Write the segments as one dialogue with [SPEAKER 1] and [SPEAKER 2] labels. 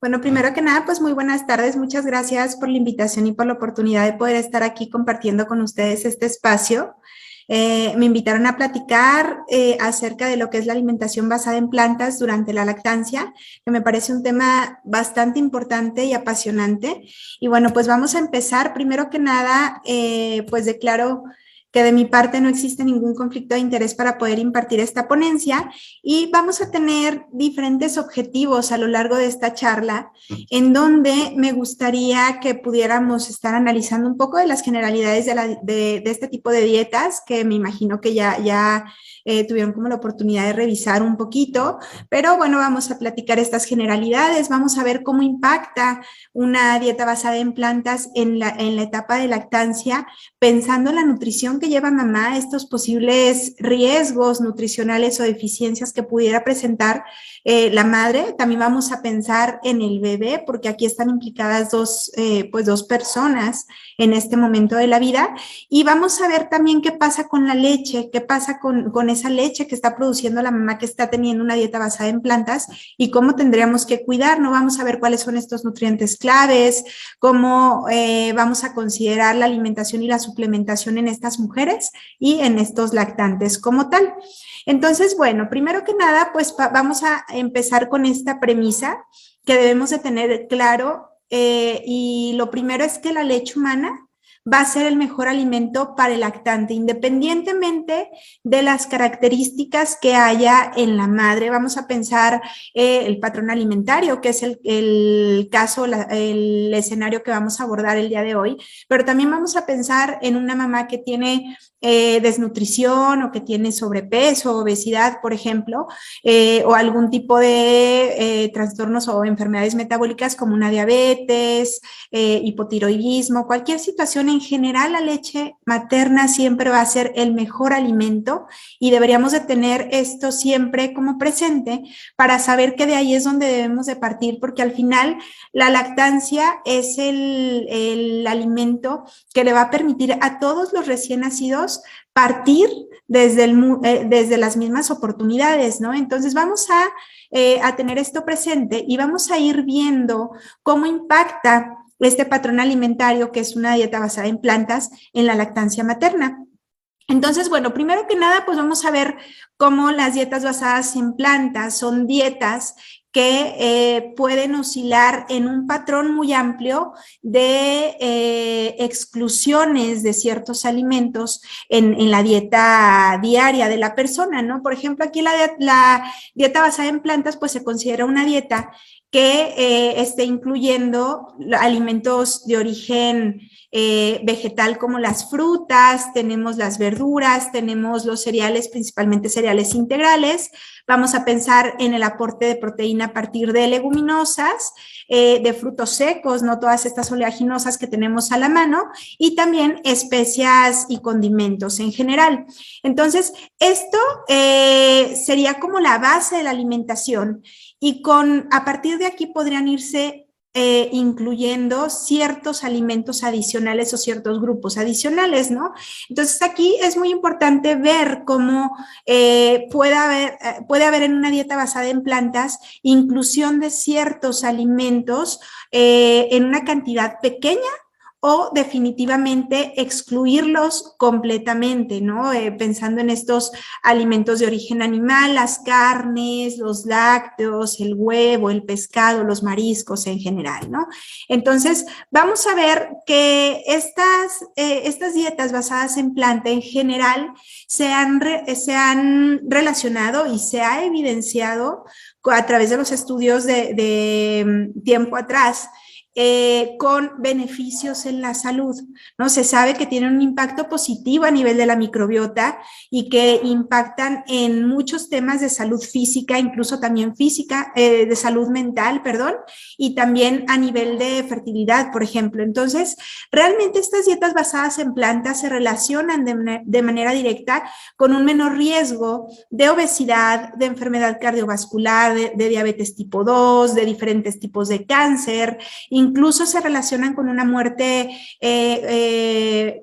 [SPEAKER 1] Bueno, primero que nada, pues muy buenas tardes. Muchas gracias por la invitación y por la oportunidad de poder estar aquí compartiendo con ustedes este espacio. Me invitaron a platicar acerca de lo que es la alimentación basada en plantas durante la lactancia, que me parece un tema bastante importante y apasionante. Y bueno, pues vamos a empezar. Primero que nada, pues declaro que de mi parte no existe ningún conflicto de interés para poder impartir esta ponencia y vamos a tener diferentes objetivos a lo largo de esta charla en donde me gustaría que pudiéramos estar analizando un poco de las generalidades de este tipo de dietas que me imagino que ya tuvieron como la oportunidad de revisar un poquito, pero bueno, vamos a platicar estas generalidades, vamos a ver cómo impacta una dieta basada en plantas en la etapa de lactancia, pensando en la nutrición que lleva mamá, estos posibles riesgos nutricionales o deficiencias que pudiera presentar la madre. También vamos a pensar en el bebé, porque aquí están implicadas dos personas en este momento de la vida. Y vamos a ver también qué pasa con la leche, qué pasa con esa leche que está produciendo la mamá que está teniendo una dieta basada en plantas y cómo tendríamos que cuidar, ¿no? Vamos a ver cuáles son estos nutrientes claves, cómo vamos a considerar la alimentación y la suplementación en estas mujeres y en estos lactantes como tal. Entonces, bueno, primero que nada, pues vamos a empezar con esta premisa que debemos de tener claro y lo primero es que la leche humana va a ser el mejor alimento para el lactante, independientemente de las características que haya en la madre. Vamos a pensar el patrón alimentario, que es el caso, el escenario que vamos a abordar el día de hoy, pero también vamos a pensar en una mamá que tiene desnutrición o que tiene sobrepeso, obesidad, por ejemplo, o algún tipo de trastornos o enfermedades metabólicas como una diabetes, hipotiroidismo, cualquier situación. En general, la leche materna siempre va a ser el mejor alimento y deberíamos de tener esto siempre como presente para saber que de ahí es donde debemos de partir, porque al final la lactancia es el alimento que le va a permitir a todos los recién nacidos partir desde las mismas oportunidades, ¿no? Entonces vamos a tener esto presente y vamos a ir viendo cómo impacta este patrón alimentario, que es una dieta basada en plantas, en la lactancia materna. Entonces, bueno, primero que nada, pues vamos a ver cómo las dietas basadas en plantas son dietas que pueden oscilar en un patrón muy amplio de exclusiones de ciertos alimentos en la dieta diaria de la persona, ¿no? Por ejemplo, aquí la dieta basada en plantas, pues se considera una dieta que esté incluyendo alimentos de origen vegetal como las frutas, tenemos las verduras, tenemos los cereales, principalmente cereales integrales. Vamos a pensar en el aporte de proteína a partir de leguminosas, de frutos secos, no todas estas oleaginosas que tenemos a la mano, y también especias y condimentos en general. Entonces, esto sería como la base de la alimentación y a partir de aquí podrían irse incluyendo ciertos alimentos adicionales o ciertos grupos adicionales, ¿no? Entonces aquí es muy importante ver cómo puede haber en una dieta basada en plantas inclusión de ciertos alimentos en una cantidad pequeña o definitivamente excluirlos completamente, ¿no? Pensando en estos alimentos de origen animal, las carnes, los lácteos, el huevo, el pescado, los mariscos en general, ¿no? Entonces, vamos a ver que estas dietas basadas en planta en general se han relacionado y se ha evidenciado a través de los estudios de tiempo atrás, con beneficios en la salud, ¿no? Se sabe que tienen un impacto positivo a nivel de la microbiota y que impactan en muchos temas de salud física, incluso también física, de salud mental, perdón, y también a nivel de fertilidad, por ejemplo. Entonces, realmente estas dietas basadas en plantas se relacionan de manera directa con un menor riesgo de obesidad, de enfermedad cardiovascular, de diabetes tipo 2, de diferentes tipos de cáncer, incluso se relacionan con una muerte,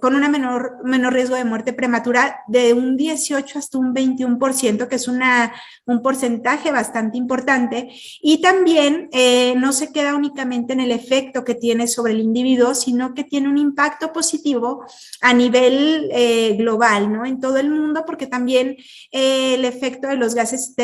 [SPEAKER 1] con una menor riesgo de muerte prematura de un 18 hasta un 21%, que es un porcentaje bastante importante. Y también no se queda únicamente en el efecto que tiene sobre el individuo, sino que tiene un impacto positivo a nivel global, ¿no? En todo el mundo, porque también el efecto de los gases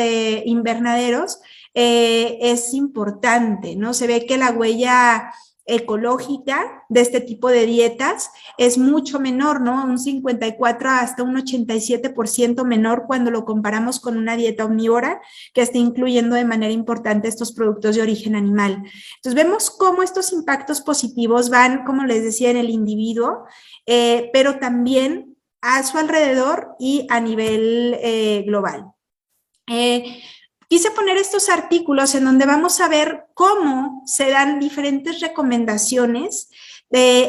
[SPEAKER 1] invernaderos es importante, ¿no? Se ve que la huella ecológica de este tipo de dietas es mucho menor, ¿no? Un 54 hasta un 87% menor cuando lo comparamos con una dieta omnívora que está incluyendo de manera importante estos productos de origen animal. Entonces vemos cómo estos impactos positivos van, como les decía, en el individuo, pero también a su alrededor y a nivel global. Quise poner estos artículos en donde vamos a ver cómo se dan diferentes recomendaciones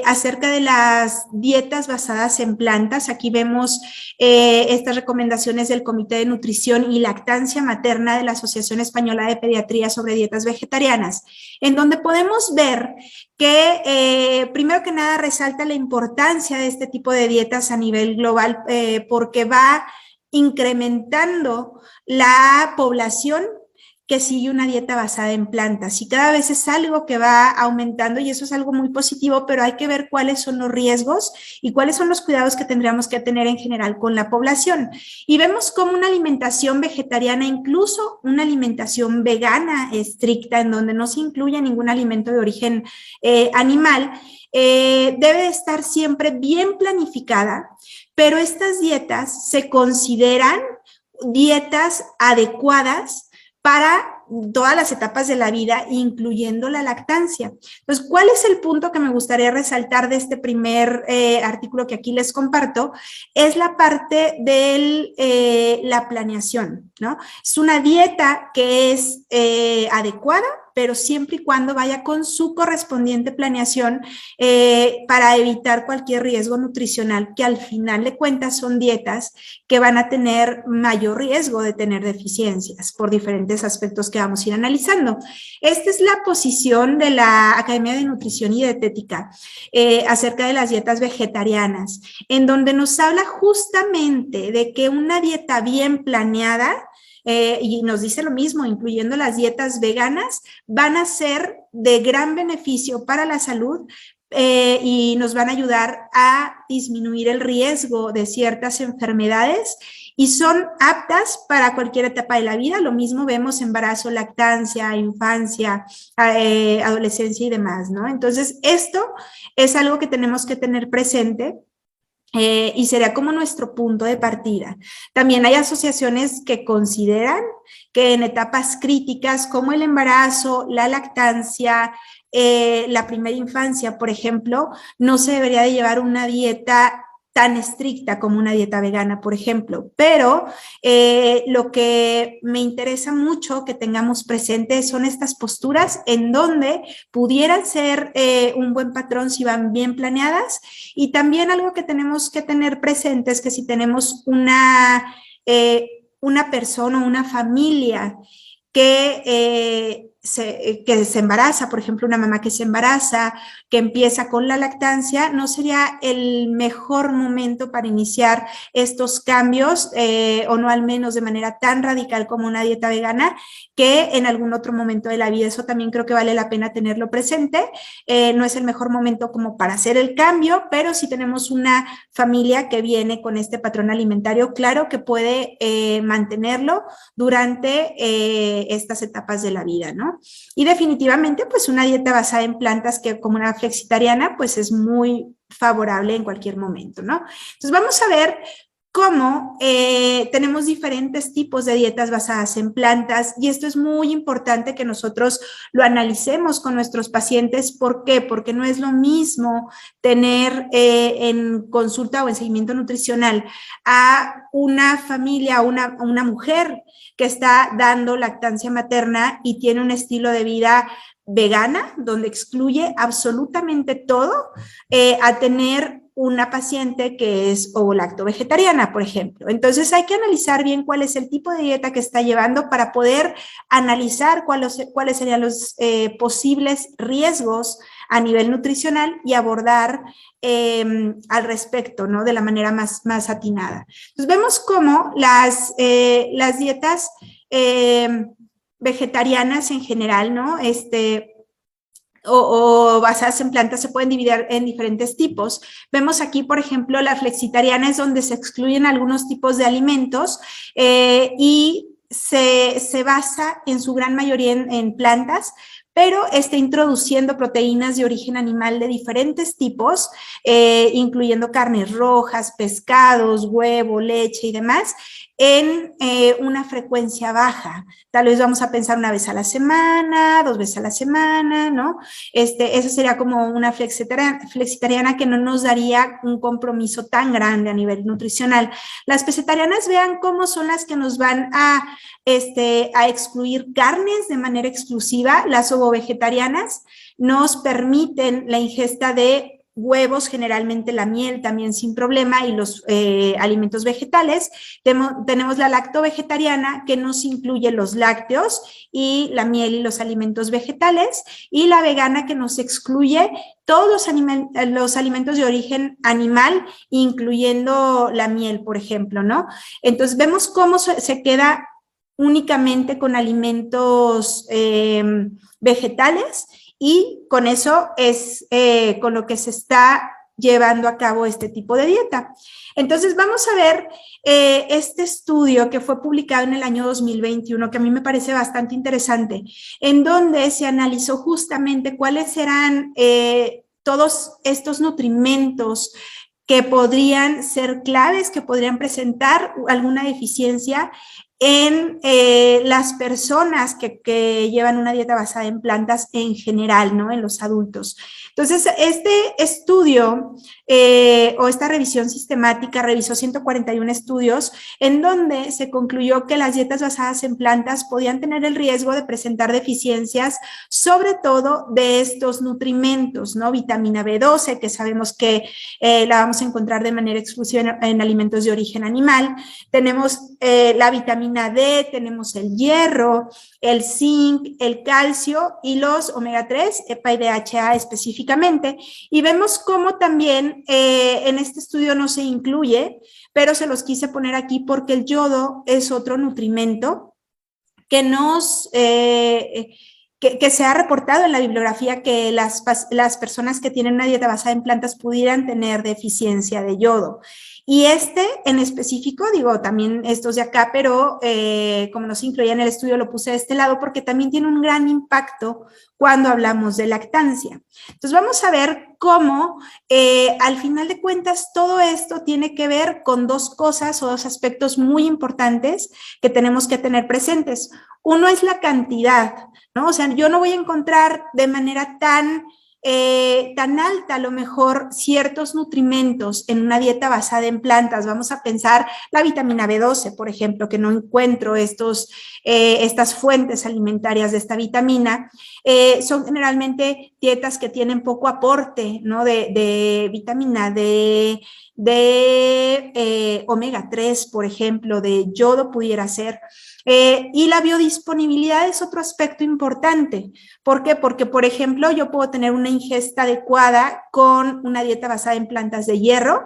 [SPEAKER 1] acerca de las dietas basadas en plantas. Aquí vemos estas recomendaciones del Comité de Nutrición y Lactancia Materna de la Asociación Española de Pediatría sobre dietas vegetarianas, en donde podemos ver que primero que nada resalta la importancia de este tipo de dietas a nivel global porque va incrementando la población que sigue una dieta basada en plantas y cada vez es algo que va aumentando y eso es algo muy positivo, pero hay que ver cuáles son los riesgos y cuáles son los cuidados que tendríamos que tener en general con la población. Y vemos como una alimentación vegetariana, incluso una alimentación vegana estricta, en donde no se incluye ningún alimento de origen animal, debe estar siempre bien planificada, pero estas dietas se consideran dietas adecuadas para todas las etapas de la vida, incluyendo la lactancia. Entonces, ¿cuál es el punto que me gustaría resaltar de este primer artículo que aquí les comparto? Es la parte de la planeación, ¿no? Es una dieta que es adecuada, pero siempre y cuando vaya con su correspondiente planeación para evitar cualquier riesgo nutricional, que al final de cuentas son dietas que van a tener mayor riesgo de tener deficiencias por diferentes aspectos que vamos a ir analizando. Esta es la posición de la Academia de Nutrición y Dietética acerca de las dietas vegetarianas, en donde nos habla justamente de que una dieta bien planeada y nos dice lo mismo, incluyendo las dietas veganas, van a ser de gran beneficio para la salud y nos van a ayudar a disminuir el riesgo de ciertas enfermedades y son aptas para cualquier etapa de la vida. Lo mismo vemos embarazo, lactancia, infancia, adolescencia y demás, ¿no? Entonces, esto es algo que tenemos que tener presente. Y sería como nuestro punto de partida. También hay asociaciones que consideran que en etapas críticas como el embarazo, la lactancia, la primera infancia, por ejemplo, no se debería de llevar una dieta tan estricta como una dieta vegana, por ejemplo. Pero lo que me interesa mucho que tengamos presente son estas posturas en donde pudieran ser un buen patrón si van bien planeadas. Y también algo que tenemos que tener presente es que si tenemos una persona o una familia que se embaraza, por ejemplo, una mamá que se embaraza, que empieza con la lactancia, no sería el mejor momento para iniciar estos cambios, o no al menos de manera tan radical como una dieta vegana, que en algún otro momento de la vida. Eso también creo que vale la pena tenerlo presente. No es el mejor momento como para hacer el cambio, pero si tenemos una familia que viene con este patrón alimentario, claro que puede mantenerlo durante estas etapas de la vida, ¿no? Y definitivamente, pues una dieta basada en plantas que como una flexitariana, pues es muy favorable en cualquier momento, ¿no? Entonces vamos a ver cómo tenemos diferentes tipos de dietas basadas en plantas y esto es muy importante que nosotros lo analicemos con nuestros pacientes. ¿Por qué? Porque no es lo mismo tener en consulta o en seguimiento nutricional a una familia, a una mujer que está dando lactancia materna y tiene un estilo de vida vegana, donde excluye absolutamente todo, a tener una paciente que es ovo-lacto-vegetariana, por ejemplo. Entonces hay que analizar bien cuál es el tipo de dieta que está llevando para poder analizar cuáles serían los posibles riesgos a nivel nutricional y abordar al respecto, ¿no? De la manera más atinada. Entonces vemos cómo las dietas vegetarianas en general, ¿no? O basadas en plantas se pueden dividir en diferentes tipos. Vemos aquí, por ejemplo, la flexitariana es donde se excluyen algunos tipos de alimentos y se basa en su gran mayoría en plantas, pero está introduciendo proteínas de origen animal de diferentes tipos, incluyendo carnes rojas, pescados, huevo, leche y demás, en una frecuencia baja. Tal vez vamos a pensar una vez a la semana, 2 veces a la semana, ¿no? Eso sería como una flexitariana que no nos daría un compromiso tan grande a nivel nutricional. Las pescetarianas, vean cómo son las que nos van a excluir carnes de manera exclusiva. Las ovovegetarianas nos permiten la ingesta de huevos, generalmente la miel también sin problema y los alimentos vegetales. Tenemos la lactovegetariana que nos incluye los lácteos y la miel y los alimentos vegetales, y la vegana que nos excluye todos los alimentos de origen animal, incluyendo la miel, por ejemplo, ¿no? Entonces vemos cómo se queda únicamente con alimentos vegetales, y con eso es con lo que se está llevando a cabo este tipo de dieta. Entonces vamos a ver este estudio que fue publicado en el año 2021, que a mí me parece bastante interesante, en donde se analizó justamente cuáles eran todos estos nutrimentos que podrían ser claves, que podrían presentar alguna deficiencia en las personas que llevan una dieta basada en plantas en general, ¿no? En los adultos. Entonces, este estudio o esta revisión sistemática revisó 141 estudios en donde se concluyó que las dietas basadas en plantas podían tener el riesgo de presentar deficiencias, sobre todo de estos nutrimentos, ¿no? Vitamina B12, que sabemos que la vamos a encontrar de manera exclusiva en alimentos de origen animal. Tenemos la vitamina D, tenemos el hierro, el zinc, el calcio y los omega 3, EPA y DHA específicamente. Y vemos cómo también en este estudio no se incluye, pero se los quise poner aquí porque el yodo es otro nutrimento que que se ha reportado en la bibliografía que las personas que tienen una dieta basada en plantas pudieran tener deficiencia de yodo. Y en específico, digo, también estos de acá, pero como no se incluía en el estudio, lo puse de este lado porque también tiene un gran impacto cuando hablamos de lactancia. Entonces vamos a ver cómo al final de cuentas todo esto tiene que ver con dos cosas o dos aspectos muy importantes que tenemos que tener presentes. Uno es la cantidad, ¿no? O sea, yo no voy a encontrar de manera tan alta a lo mejor ciertos nutrimentos en una dieta basada en plantas. Vamos a pensar la vitamina B12, por ejemplo, que no encuentro estas fuentes alimentarias de esta vitamina. Son generalmente dietas que tienen poco aporte, ¿no? de vitamina D, de omega 3, por ejemplo, de yodo pudiera ser. Y la biodisponibilidad es otro aspecto importante. ¿Por qué? Porque, por ejemplo, yo puedo tener una ingesta adecuada con una dieta basada en plantas de hierro,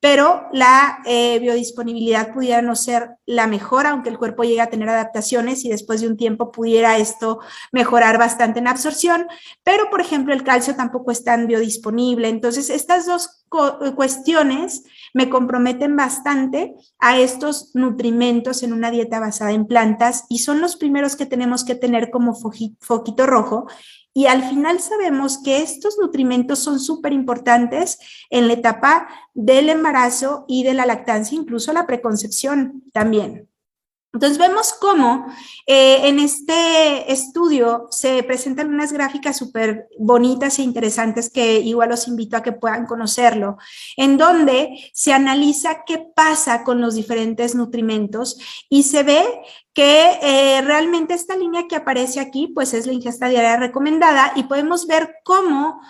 [SPEAKER 1] pero la biodisponibilidad pudiera no ser la mejor, aunque el cuerpo llegue a tener adaptaciones y después de un tiempo pudiera esto mejorar bastante en absorción, pero por ejemplo el calcio tampoco es tan biodisponible. Entonces estas dos cuestiones me comprometen bastante a estos nutrimentos en una dieta basada en plantas y son los primeros que tenemos que tener como foquito rojo. Y al final sabemos que estos nutrimentos son súper importantes en la etapa del embarazo y de la lactancia, incluso la preconcepción también. Entonces vemos cómo en este estudio se presentan unas gráficas súper bonitas e interesantes que igual los invito a que puedan conocerlo, en donde se analiza qué pasa con los diferentes nutrimentos y se ve que realmente esta línea que aparece aquí, pues es la ingesta diaria recomendada y podemos ver cómo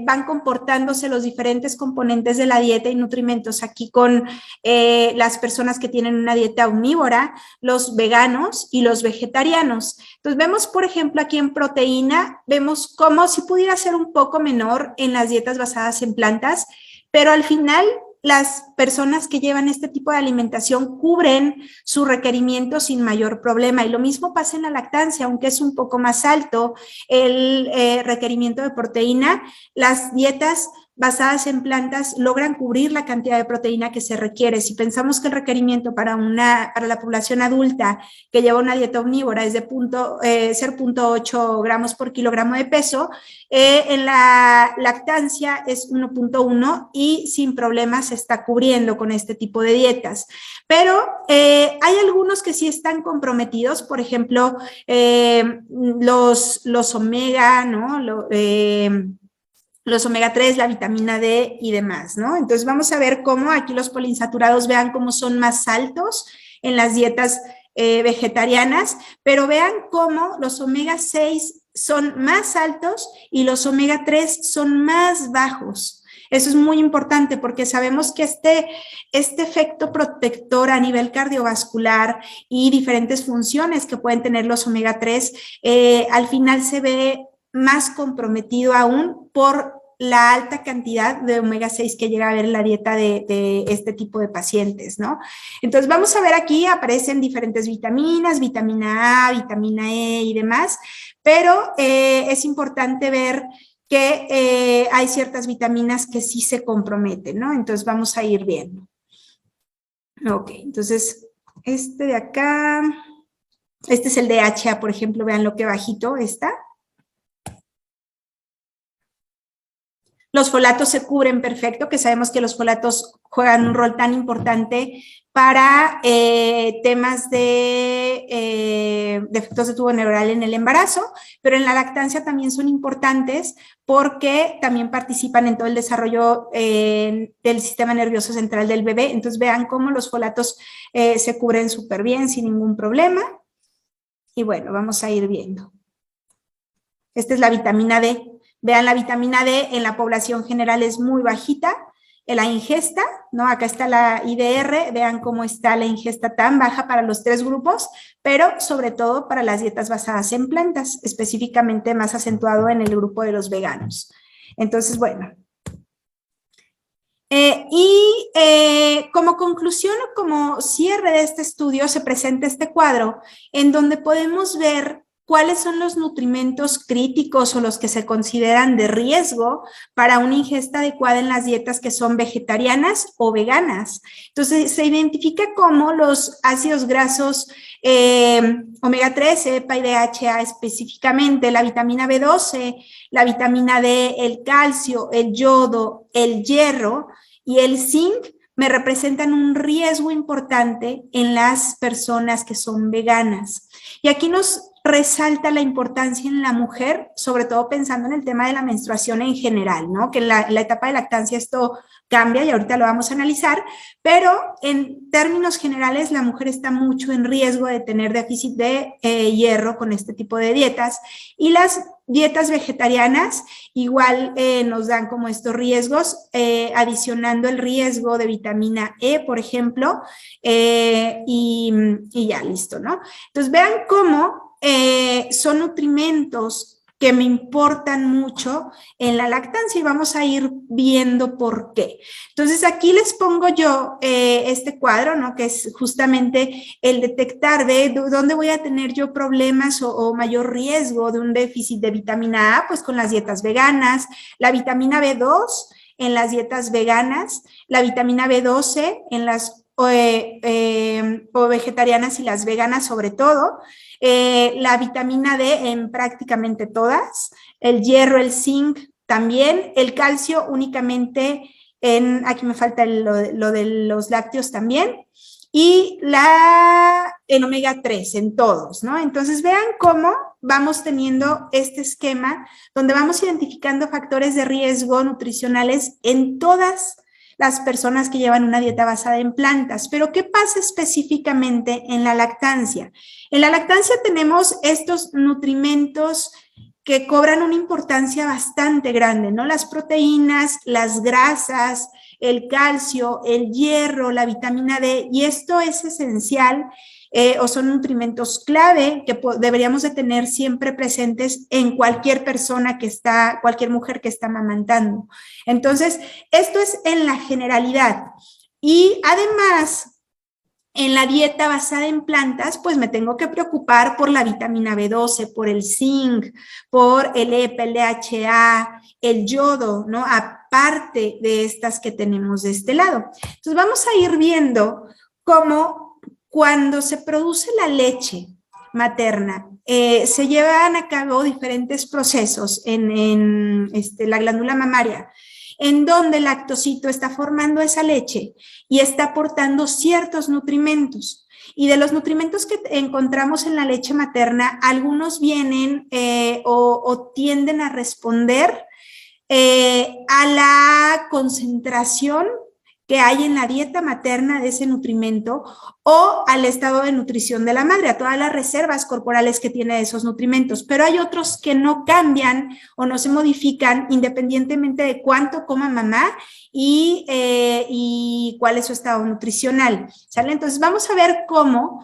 [SPEAKER 1] van comportándose los diferentes componentes de la dieta y nutrimentos aquí con las personas que tienen una dieta omnívora, los veganos y los vegetarianos. Entonces vemos, por ejemplo, aquí en proteína, vemos cómo si pudiera ser un poco menor en las dietas basadas en plantas, pero al final las personas que llevan este tipo de alimentación cubren su requerimiento sin mayor problema. Y lo mismo pasa en la lactancia, aunque es un poco más alto el requerimiento de proteína, las dietas basadas en plantas logran cubrir la cantidad de proteína que se requiere. Si pensamos que el requerimiento para la población adulta que lleva una dieta omnívora es de 0.8 gramos por kilogramo de peso, en la lactancia es 1.1 y sin problemas se está cubriendo con este tipo de dietas. Pero hay algunos que sí están comprometidos, por ejemplo, los omega, ¿no? Los omega 3, la vitamina D y demás, ¿no? Entonces vamos a ver cómo aquí los poliinsaturados, vean cómo son más altos en las dietas vegetarianas, pero vean cómo los omega 6 son más altos y los omega 3 son más bajos. Eso es muy importante porque sabemos que este efecto protector a nivel cardiovascular y diferentes funciones que pueden tener los omega 3, al final se ve más comprometido aún por la alta cantidad de omega 6 que llega a haber en la dieta de este tipo de pacientes, ¿no? Entonces vamos a ver aquí, aparecen diferentes vitaminas, vitamina A, vitamina E y demás, pero es importante ver que hay ciertas vitaminas que sí se comprometen, ¿no? Entonces vamos a ir viendo. Ok, entonces este de acá, este es el DHA, por ejemplo, vean lo que bajito está. Los folatos se cubren perfecto, que sabemos que los folatos juegan un rol tan importante para temas de defectos de tubo neural en el embarazo, pero en la lactancia también son importantes porque también participan en todo el desarrollo del sistema nervioso central del bebé. Entonces vean cómo los folatos se cubren súper bien sin ningún problema. Y bueno, vamos a ir viendo. Esta es la vitamina D. Vean, la vitamina D en la población general es muy bajita, en la ingesta, ¿no? Acá está la IDR, vean cómo está la ingesta tan baja para los tres grupos, pero sobre todo para las dietas basadas en plantas, específicamente más acentuado en el grupo de los veganos. Entonces, bueno. Como conclusión o como cierre de este estudio se presenta este cuadro en donde podemos ver cuáles son los nutrimentos críticos o los que se consideran de riesgo para una ingesta adecuada en las dietas que son vegetarianas o veganas. Entonces, se identifica como los ácidos grasos omega 3, EPA y DHA específicamente, la vitamina B12, la vitamina D, el calcio, el yodo, el hierro y el zinc me representan un riesgo importante en las personas que son veganas. Y aquí nos resalta la importancia en la mujer, sobre todo pensando en el tema de la menstruación en general, ¿no? Que en la etapa de lactancia esto cambia y ahorita lo vamos a analizar, pero en términos generales la mujer está mucho en riesgo de tener déficit de hierro con este tipo de dietas y las dietas vegetarianas igual nos dan como estos riesgos, adicionando el riesgo de vitamina E, por ejemplo, y ya, listo, ¿no? Entonces vean cómo son nutrimentos que me importan mucho en la lactancia y vamos a ir viendo por qué. Entonces aquí les pongo yo este cuadro, ¿no? Que es justamente el detectar de dónde voy a tener yo problemas o mayor riesgo de un déficit de vitamina A, pues con las dietas veganas, la vitamina B2 en las dietas veganas, la vitamina B12 en las o vegetarianas y las veganas sobre todo, la vitamina D en prácticamente todas, el hierro, el zinc también, el calcio únicamente en, aquí me falta lo de los lácteos también, y el omega 3 en todos, ¿no? Entonces vean cómo vamos teniendo este esquema donde vamos identificando factores de riesgo nutricionales en todas las personas que llevan una dieta basada en plantas. Pero ¿qué pasa específicamente en la lactancia? En la lactancia tenemos estos nutrimentos que cobran una importancia bastante grande, ¿no? Las proteínas, las grasas, el calcio, el hierro, la vitamina D, y esto es esencial o son nutrimentos clave que deberíamos de tener siempre presentes en cualquier persona que está, cualquier mujer que está amamantando. Entonces, esto es en la generalidad. Y además, en la dieta basada en plantas, pues me tengo que preocupar por la vitamina B12, por el zinc, por el EPA, el DHA, el yodo, ¿no? Aparte de estas que tenemos de este lado. Entonces vamos a ir viendo cómo cuando se produce la leche materna, se llevan a cabo diferentes procesos en la glándula mamaria, en donde el lactocito está formando esa leche y está aportando ciertos nutrimentos. Y de los nutrimentos que encontramos en la leche materna, algunos vienen o tienden a responder a la concentración que hay en la dieta materna de ese nutrimento o al estado de nutrición de la madre, a todas las reservas corporales que tiene esos nutrimentos, pero hay otros que no cambian o no se modifican independientemente de cuánto coma mamá y cuál es su estado nutricional, ¿sale? Entonces vamos a ver cómo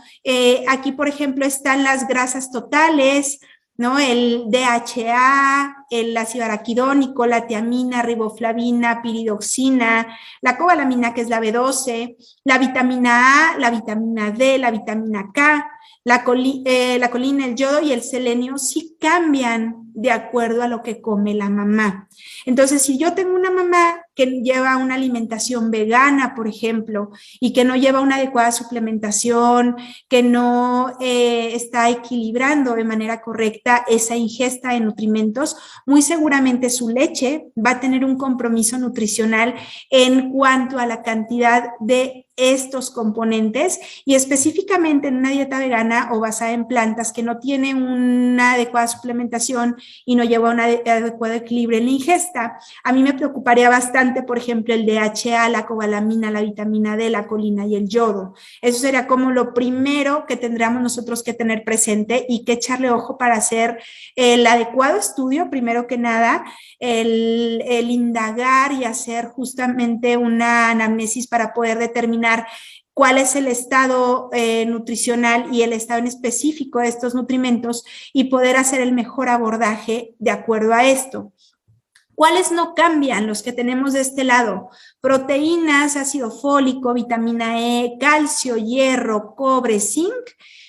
[SPEAKER 1] aquí, por ejemplo, están las grasas totales, ¿no? El DHA, el ácido araquidónico, la tiamina, riboflavina, piridoxina, la cobalamina, que es la B12, la vitamina A, la vitamina D, la vitamina K, la colina, el yodo y el selenio sí cambian de acuerdo a lo que come la mamá. Entonces, si yo tengo una mamá que lleva una alimentación vegana, por ejemplo, y que no lleva una adecuada suplementación, que no está equilibrando de manera correcta esa ingesta de nutrimentos, muy seguramente su leche va a tener un compromiso nutricional en cuanto a la cantidad de estos componentes y específicamente en una dieta vegana o basada en plantas que no tiene una adecuada suplementación y no lleva un adecuado equilibrio en la ingesta, a mí me preocuparía bastante, por ejemplo, el DHA, la cobalamina, la vitamina D, la colina y el yodo. Eso sería como lo primero que tendríamos nosotros que tener presente y que echarle ojo para hacer el adecuado estudio, primero que nada, el indagar y hacer justamente una anamnesis para poder determinar cuál es el estado nutricional y el estado en específico de estos nutrimentos y poder hacer el mejor abordaje de acuerdo a esto. ¿Cuáles no cambian? Los que tenemos de este lado. Proteínas, ácido fólico, vitamina E, calcio, hierro, cobre, zinc,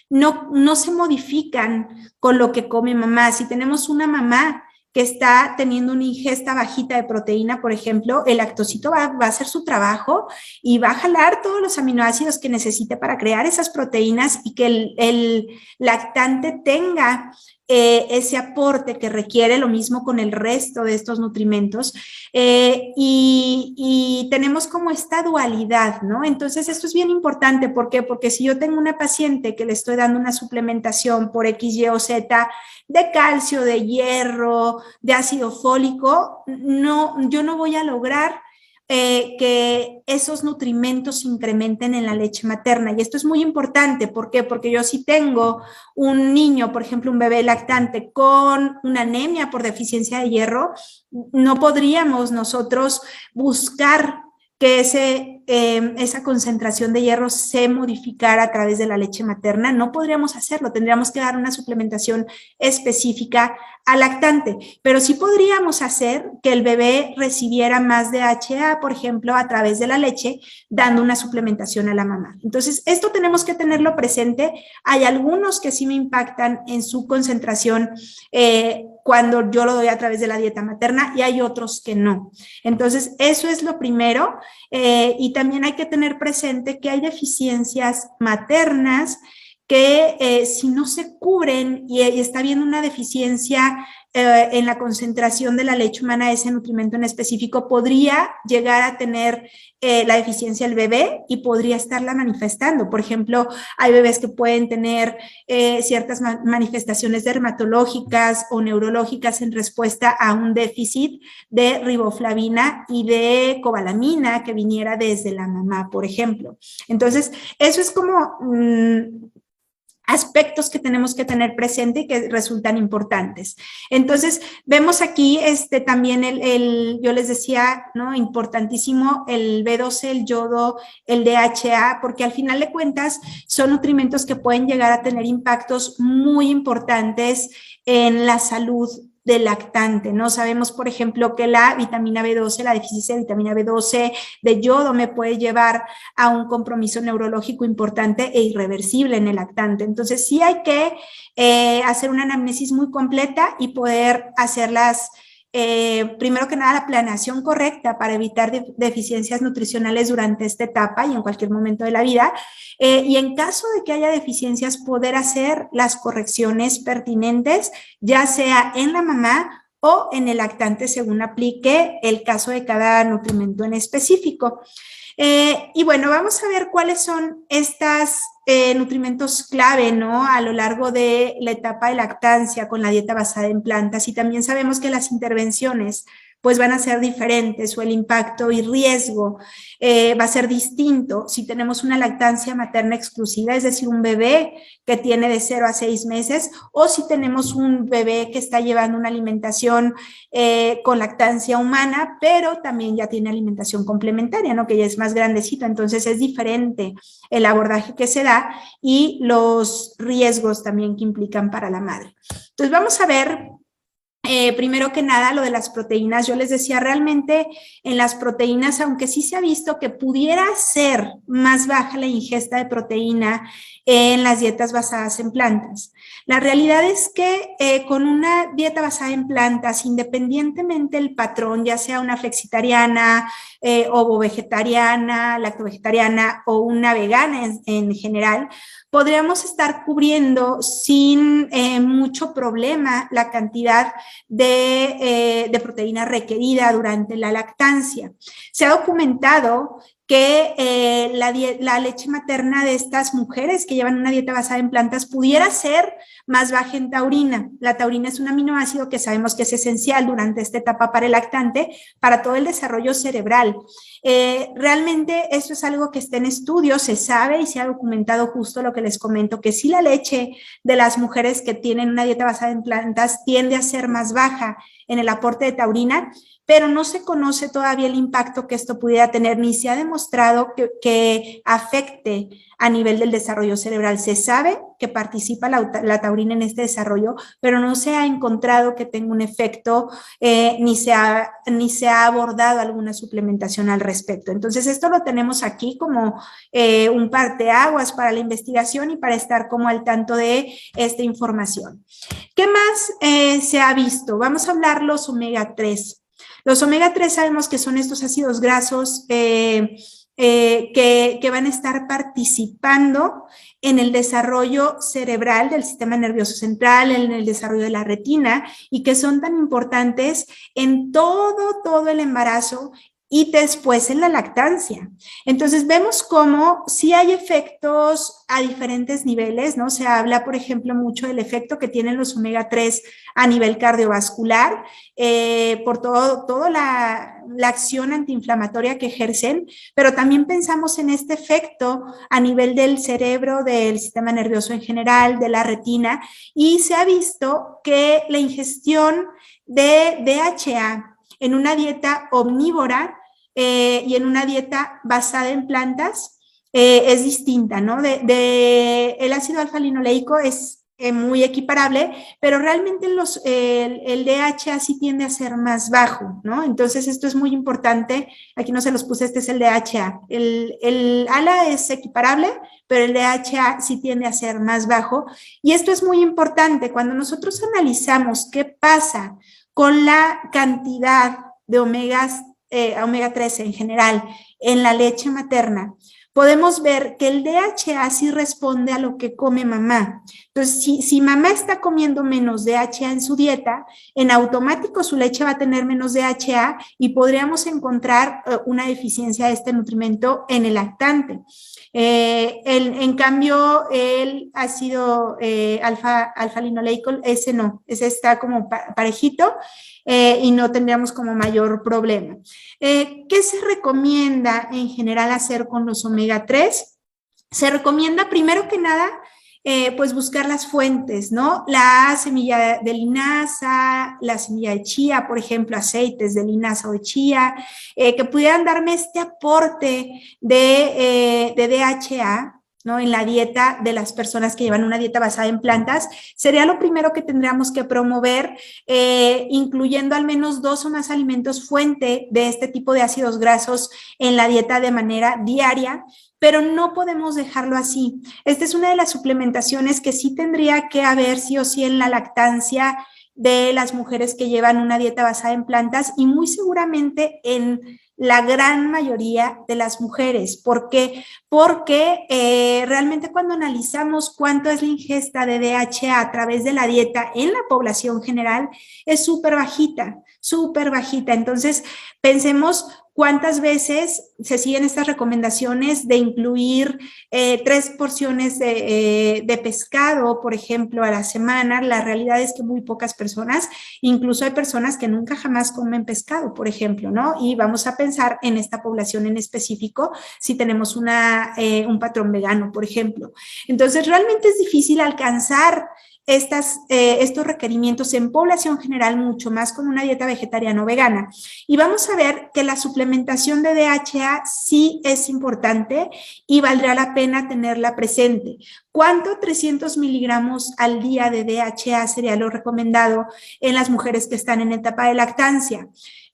[SPEAKER 1] no se modifican con lo que come mamá. Si tenemos una mamá que está teniendo una ingesta bajita de proteína, por ejemplo, el lactocito va a hacer su trabajo y va a jalar todos los aminoácidos que necesite para crear esas proteínas y que el lactante tenga ese aporte que requiere, lo mismo con el resto de estos nutrimentos, y tenemos como esta dualidad, ¿no? Entonces esto es bien importante, ¿por qué? Porque si yo tengo una paciente que le estoy dando una suplementación por X, Y o Z de calcio, de hierro, de ácido fólico, yo no voy a lograr que esos nutrimentos se incrementen en la leche materna. Y esto es muy importante. ¿Por qué? Porque yo si tengo un niño, por ejemplo, un bebé lactante con una anemia por deficiencia de hierro, no podríamos nosotros buscar que esa concentración de hierro se modificara a través de la leche materna. No podríamos hacerlo, tendríamos que dar una suplementación específica al lactante, pero sí podríamos hacer que el bebé recibiera más DHA, por ejemplo, a través de la leche, dando una suplementación a la mamá. Entonces, esto tenemos que tenerlo presente. Hay algunos que sí me impactan en su concentración cuando yo lo doy a través de la dieta materna y hay otros que no. Entonces, eso es lo primero. Y también hay que tener presente que hay deficiencias maternas que si no se cubren y está habiendo una deficiencia en la concentración de la leche humana de ese nutrimento en específico, podría llegar a tener la deficiencia el bebé y podría estarla manifestando. Por ejemplo, hay bebés que pueden tener ciertas manifestaciones dermatológicas o neurológicas en respuesta a un déficit de riboflavina y de cobalamina que viniera desde la mamá, por ejemplo. Entonces, eso es como aspectos que tenemos que tener presente y que resultan importantes. Entonces, vemos aquí también yo les decía, ¿no? Importantísimo el B12, el yodo, el DHA, porque al final de cuentas son nutrimentos que pueden llegar a tener impactos muy importantes en la salud del lactante, ¿no? Sabemos, por ejemplo, que la vitamina B12, la deficiencia de vitamina B12, de yodo, me puede llevar a un compromiso neurológico importante e irreversible en el lactante. Entonces, sí hay que hacer una anamnesis muy completa y poder hacerlas primero que nada, la planeación correcta para evitar deficiencias nutricionales durante esta etapa y en cualquier momento de la vida. Y en caso de que haya deficiencias, poder hacer las correcciones pertinentes, ya sea en la mamá o en el lactante, según aplique el caso de cada nutrimento en específico. Y bueno, vamos a ver cuáles son estas nutrimentos clave, ¿no? A lo largo de la etapa de lactancia con la dieta basada en plantas, y también sabemos que las intervenciones pues van a ser diferentes o el impacto y riesgo va a ser distinto si tenemos una lactancia materna exclusiva, es decir, un bebé que tiene de 0 a 6 meses, o si tenemos un bebé que está llevando una alimentación con lactancia humana, pero también ya tiene alimentación complementaria, ¿no? Que ya es más grandecito, entonces es diferente el abordaje que se da y los riesgos también que implican para la madre. Entonces vamos a ver primero que nada, lo de las proteínas. Yo les decía, realmente en las proteínas, aunque sí se ha visto que pudiera ser más baja la ingesta de proteína en las dietas basadas en plantas, la realidad es que con una dieta basada en plantas, independientemente del patrón, ya sea una flexitariana, ovo-vegetariana, lacto-vegetariana o una vegana en general, podríamos estar cubriendo sin mucho problema la cantidad de proteína requerida durante la lactancia. Se ha documentado que la leche materna de estas mujeres que llevan una dieta basada en plantas pudiera ser más baja en taurina. La taurina es un aminoácido que sabemos que es esencial durante esta etapa para el lactante, para todo el desarrollo cerebral. Realmente esto es algo que está en estudio, se sabe y se ha documentado justo lo que les comento, que sí la leche de las mujeres que tienen una dieta basada en plantas tiende a ser más baja en el aporte de taurina, pero no se conoce todavía el impacto que esto pudiera tener, ni se ha demostrado que afecte a nivel del desarrollo cerebral. Se sabe que participa la taurina en este desarrollo, pero no se ha encontrado que tenga un efecto, ni se ha abordado alguna suplementación al respecto. Entonces, esto lo tenemos aquí como un parteaguas para la investigación y para estar como al tanto de esta información. ¿Qué más se ha visto? Vamos a hablar los omega 3. Los omega 3 sabemos que son estos ácidos grasos que van a estar participando en el desarrollo cerebral del sistema nervioso central, en el desarrollo de la retina, y que son tan importantes en todo el embarazo y después en la lactancia. Entonces vemos cómo sí hay efectos a diferentes niveles, ¿no? Se habla, por ejemplo, mucho del efecto que tienen los omega 3 a nivel cardiovascular, por toda la acción antiinflamatoria que ejercen, pero también pensamos en este efecto a nivel del cerebro, del sistema nervioso en general, de la retina, y se ha visto que la ingestión de DHA en una dieta omnívora y en una dieta basada en plantas es distinta, ¿no? El ácido alfa-linoleico es muy equiparable, pero realmente el DHA sí tiende a ser más bajo, ¿no? Entonces esto es muy importante, aquí no se los puse, este es el DHA. El ALA es equiparable, pero el DHA sí tiende a ser más bajo, y esto es muy importante cuando nosotros analizamos qué pasa con la cantidad de omega 3 en general en la leche materna. podemos ver que el DHA sí responde a lo que come mamá. Entonces, si mamá está comiendo menos DHA en su dieta, en automático su leche va a tener menos DHA y podríamos encontrar una deficiencia de este nutrimento en el lactante. En cambio, el ácido alfa-linoleico, ese no, ese está como parejito y no tendríamos como mayor problema. ¿Qué se recomienda en general hacer con los omega 3? Se recomienda primero que nada pues buscar las fuentes, ¿no? La semilla de linaza, la semilla de chía, por ejemplo, aceites de linaza o de chía, que pudieran darme este aporte de DHA, ¿no? En la dieta de las personas que llevan una dieta basada en plantas, sería lo primero que tendríamos que promover, incluyendo al menos 2 o más alimentos fuente de este tipo de ácidos grasos en la dieta de manera diaria, pero no podemos dejarlo así. Esta es una de las suplementaciones que sí tendría que haber sí o sí en la lactancia de las mujeres que llevan una dieta basada en plantas y muy seguramente en la gran mayoría de las mujeres. ¿Por qué? Porque realmente cuando analizamos cuánto es la ingesta de DHA a través de la dieta en la población general, es súper bajita, súper bajita. Entonces, pensemos cuántas veces se siguen estas recomendaciones de incluir 3 porciones de pescado, por ejemplo, a la semana. La realidad es que muy pocas personas, incluso hay personas que nunca jamás comen pescado, por ejemplo, ¿no? Y vamos a pensar en esta población en específico si tenemos un patrón vegano, por ejemplo. Entonces, realmente es difícil alcanzar estos requerimientos en población general, mucho más con una dieta vegetariana o vegana. Y vamos a ver que la suplementación de DHA sí es importante y valdrá la pena tenerla presente. ¿Cuánto? 300 miligramos al día de DHA sería lo recomendado en las mujeres que están en etapa de lactancia.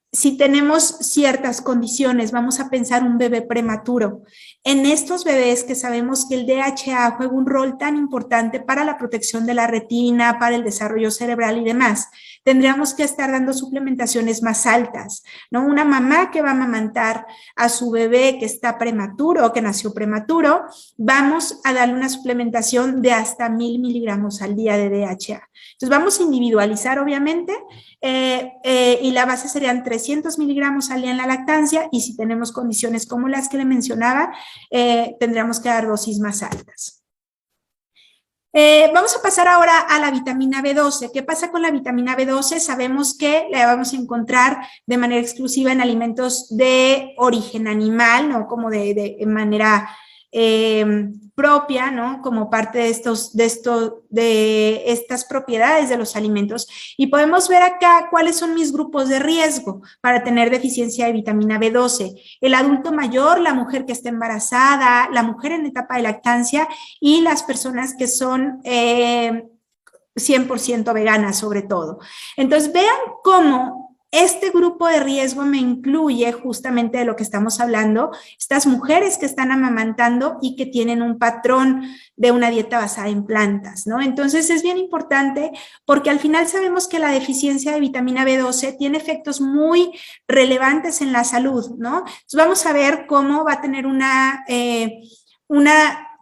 [SPEAKER 1] Si tenemos ciertas condiciones, vamos a pensar un bebé prematuro. En estos bebés que sabemos que el DHA juega un rol tan importante para la protección de la retina, para el desarrollo cerebral y demás, tendríamos que estar dando suplementaciones más altas, ¿no? Una mamá que va a amamantar a su bebé que está prematuro o que nació prematuro, vamos a darle una suplementación de hasta 1000 miligramos al día de DHA. Entonces vamos a individualizar, obviamente, y la base serían 300 miligramos al día en la lactancia, y si tenemos condiciones como las que le mencionaba, tendríamos que dar dosis más altas. Vamos a pasar ahora a la vitamina B12. ¿Qué pasa con la vitamina B12? Sabemos que la vamos a encontrar de manera exclusiva en alimentos de origen animal, ¿no? Como de manera propia, ¿no? Como parte de estas propiedades de los alimentos. Y podemos ver acá cuáles son mis grupos de riesgo para tener deficiencia de vitamina B12. El adulto mayor, la mujer que está embarazada, la mujer en etapa de lactancia y las personas que son 100% veganas sobre todo. Entonces vean cómo este grupo de riesgo me incluye justamente de lo que estamos hablando, estas mujeres que están amamantando y que tienen un patrón de una dieta basada en plantas, ¿no? Entonces es bien importante porque al final sabemos que la deficiencia de vitamina B12 tiene efectos muy relevantes en la salud, ¿no? Entonces vamos a ver cómo va a tener una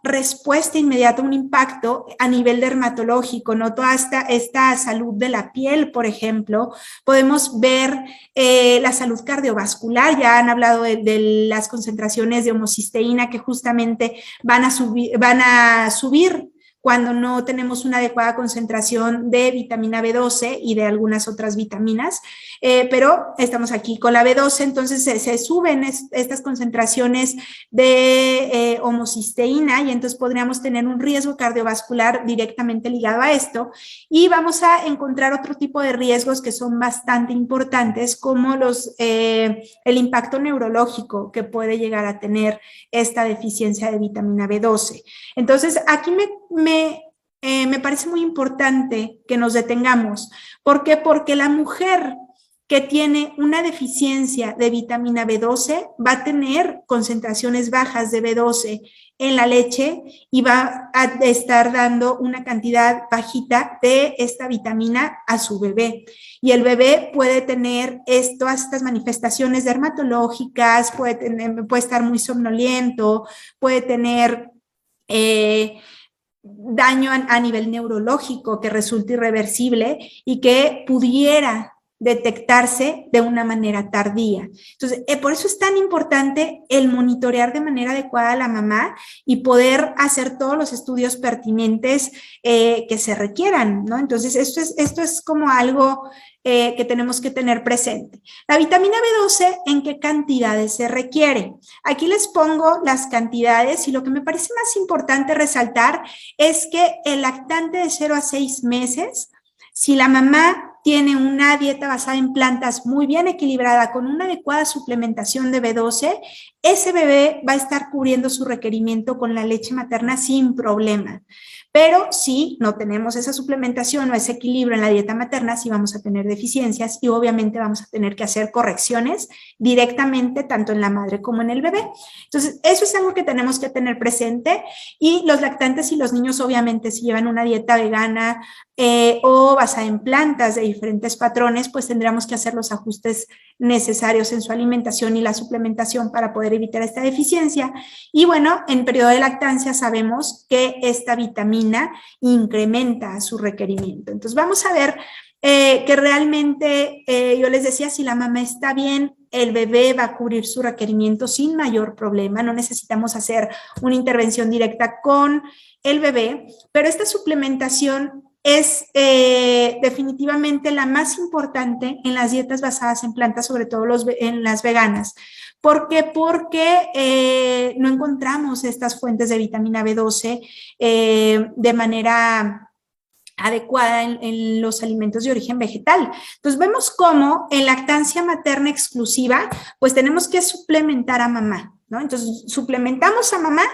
[SPEAKER 1] respuesta inmediata, un impacto a nivel dermatológico, ¿no? Toda esta salud de la piel, por ejemplo. Podemos ver la salud cardiovascular, ya han hablado de las concentraciones de homocisteína que justamente van a subir cuando no tenemos una adecuada concentración de vitamina B12 y de algunas otras vitaminas, pero estamos aquí con la B12, entonces se suben estas concentraciones de homocisteína y entonces podríamos tener un riesgo cardiovascular directamente ligado a esto, y vamos a encontrar otro tipo de riesgos que son bastante importantes, como el impacto neurológico que puede llegar a tener esta deficiencia de vitamina B12. Entonces, aquí me parece muy importante que nos detengamos. ¿Por qué? Porque la mujer que tiene una deficiencia de vitamina B12 va a tener concentraciones bajas de B12 en la leche y va a estar dando una cantidad bajita de esta vitamina a su bebé. Y el bebé puede tener estas manifestaciones dermatológicas, puede estar muy somnoliento, puede tener daño a nivel neurológico que resulte irreversible y que pudiera detectarse de una manera tardía. Entonces, por eso es tan importante el monitorear de manera adecuada a la mamá y poder hacer todos los estudios pertinentes que se requieran, ¿no? Entonces, esto es como algo que tenemos que tener presente. La vitamina B12, ¿en qué cantidades se requiere? Aquí les pongo las cantidades y lo que me parece más importante resaltar es que el lactante de 0 a 6 meses, si la mamá tiene una dieta basada en plantas muy bien equilibrada con una adecuada suplementación de B12, ese bebé va a estar cubriendo su requerimiento con la leche materna sin problema. Pero si no tenemos esa suplementación o ese equilibrio en la dieta materna, sí vamos a tener deficiencias y obviamente vamos a tener que hacer correcciones directamente tanto en la madre como en el bebé. Entonces, eso es algo que tenemos que tener presente y los lactantes y los niños obviamente si llevan una dieta vegana o basada en plantas de diferentes patrones, pues tendríamos que hacer los ajustes necesarios en su alimentación y la suplementación para poder evitar esta deficiencia. Y bueno, en periodo de lactancia sabemos que esta vitamina incrementa su requerimiento. Entonces vamos a ver que realmente, yo les decía, si la mamá está bien, el bebé va a cubrir su requerimiento sin mayor problema, no necesitamos hacer una intervención directa con el bebé, pero esta suplementación es definitivamente la más importante en las dietas basadas en plantas, sobre todo en las veganas. ¿Por qué? Porque no encontramos estas fuentes de vitamina B12 de manera adecuada en los alimentos de origen vegetal. Entonces vemos cómo en lactancia materna exclusiva, pues tenemos que suplementar a mamá, ¿no? Entonces suplementamos a mamá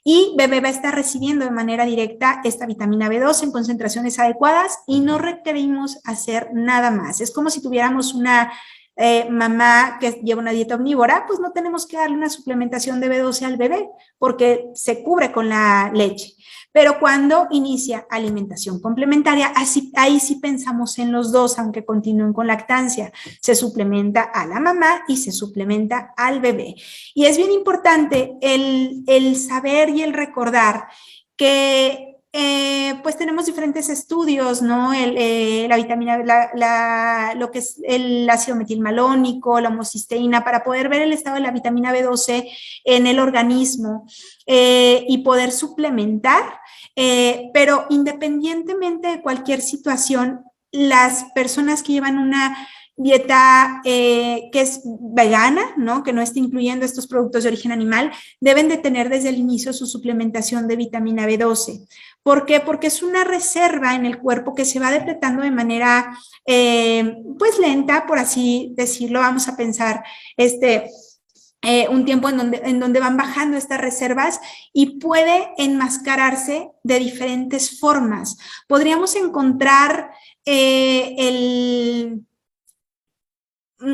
[SPEAKER 1] y bebé va a estar recibiendo de manera directa esta vitamina B12 en concentraciones adecuadas y no requerimos hacer nada más. Es como si tuviéramos una mamá que lleva una dieta omnívora, pues no tenemos que darle una suplementación de B12 al bebé porque se cubre con la leche. Pero cuando inicia alimentación complementaria, ahí sí pensamos en los dos, aunque continúen con lactancia. Se suplementa a la mamá y se suplementa al bebé. Y es bien importante el saber y el recordar que pues tenemos diferentes estudios, ¿no? La vitamina, lo que es el ácido metilmalónico, la homocisteína, para poder ver el estado de la vitamina B12 en el organismo y poder suplementar. Pero independientemente de cualquier situación, las personas que llevan una dieta que es vegana, ¿no? Que no esté incluyendo estos productos de origen animal, deben de tener desde el inicio su suplementación de vitamina B12. ¿Por qué? Porque es una reserva en el cuerpo que se va depletando de manera pues lenta, por así decirlo. Vamos a pensar un tiempo en donde van bajando estas reservas y puede enmascararse de diferentes formas. Podríamos encontrar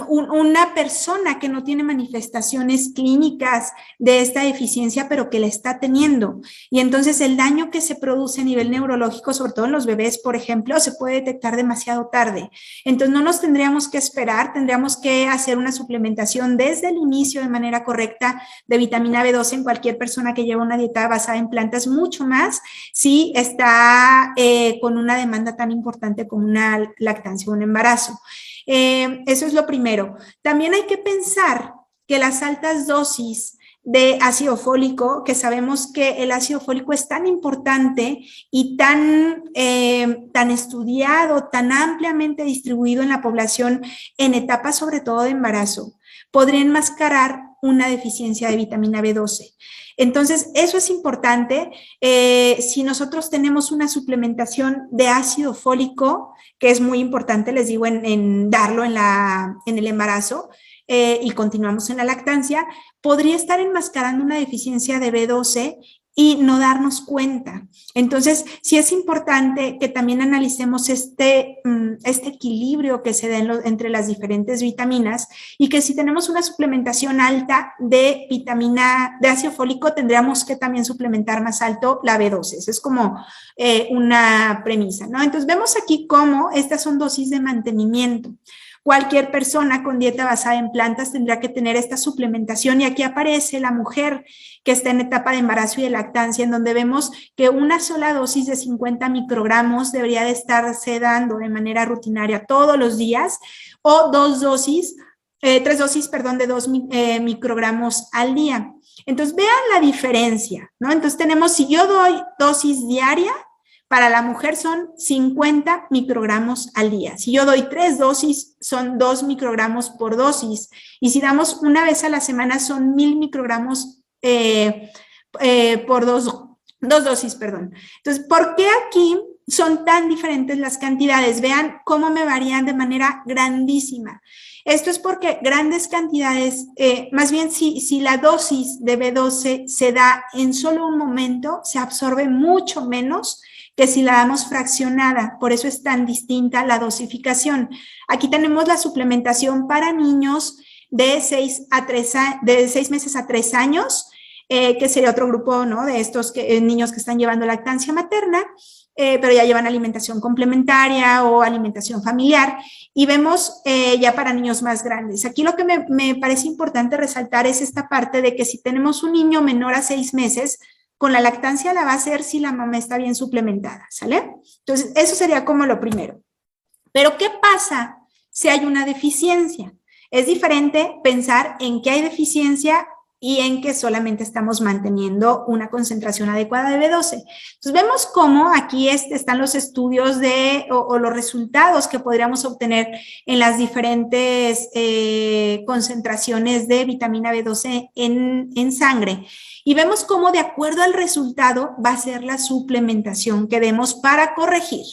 [SPEAKER 1] una persona que no tiene manifestaciones clínicas de esta deficiencia, pero que la está teniendo. Y entonces el daño que se produce a nivel neurológico, sobre todo en los bebés, por ejemplo, se puede detectar demasiado tarde. Entonces no nos tendríamos que esperar, tendríamos que hacer una suplementación desde el inicio de manera correcta de vitamina B12 en cualquier persona que lleva una dieta basada en plantas, mucho más si está con una demanda tan importante como una lactancia o un embarazo. Eso es lo primero. También hay que pensar que las altas dosis de ácido fólico, que sabemos que el ácido fólico es tan importante y tan estudiado, tan ampliamente distribuido en la población en etapas sobre todo de embarazo, podría enmascarar una deficiencia de vitamina B12. Entonces, eso es importante. Si nosotros tenemos una suplementación de ácido fólico, que es muy importante, les digo, en darlo en el embarazo y continuamos en la lactancia, podría estar enmascarando una deficiencia de B12 y no darnos cuenta. Entonces, sí es importante que también analicemos este equilibrio que se da entre las diferentes vitaminas y que si tenemos una suplementación alta de vitamina, de ácido fólico, tendríamos que también suplementar más alto la B12. Eso es como una premisa, ¿no? Entonces, vemos aquí cómo estas son dosis de mantenimiento. Cualquier persona con dieta basada en plantas tendrá que tener esta suplementación y aquí aparece la mujer que está en etapa de embarazo y de lactancia, en donde vemos que una sola dosis de 50 microgramos debería de estarse dando de manera rutinaria todos los días o tres dosis, perdón, de 2 microgramos al día. Entonces, vean la diferencia, ¿no? Entonces, tenemos, si yo doy dosis diaria, para la mujer son 50 microgramos al día. Si yo doy 3 dosis, son 2 microgramos por dosis. Y si damos una vez a la semana, son 1000 microgramos por dos dosis, perdón. Entonces, ¿por qué aquí son tan diferentes las cantidades? Vean cómo me varían de manera grandísima. Esto es porque grandes cantidades, más bien si la dosis de B12 se da en solo un momento, se absorbe mucho menos que si la damos fraccionada. Por eso es tan distinta la dosificación. Aquí tenemos la suplementación para niños de 6 meses a 3 años, que sería otro grupo, ¿no? De estos niños que están llevando lactancia materna, pero ya llevan alimentación complementaria o alimentación familiar, y vemos ya para niños más grandes. Aquí lo que me parece importante resaltar es esta parte de que si tenemos un niño menor a 6 meses, con la lactancia la va a hacer si la mamá está bien suplementada, ¿sale? Entonces, eso sería como lo primero. Pero, ¿qué pasa si hay una deficiencia? Es diferente pensar en que hay deficiencia y en que solamente estamos manteniendo una concentración adecuada de B12. Entonces, vemos cómo aquí están los estudios o los resultados que podríamos obtener en las diferentes concentraciones de vitamina B12 en sangre. Y vemos cómo de acuerdo al resultado va a ser la suplementación que demos para corregir.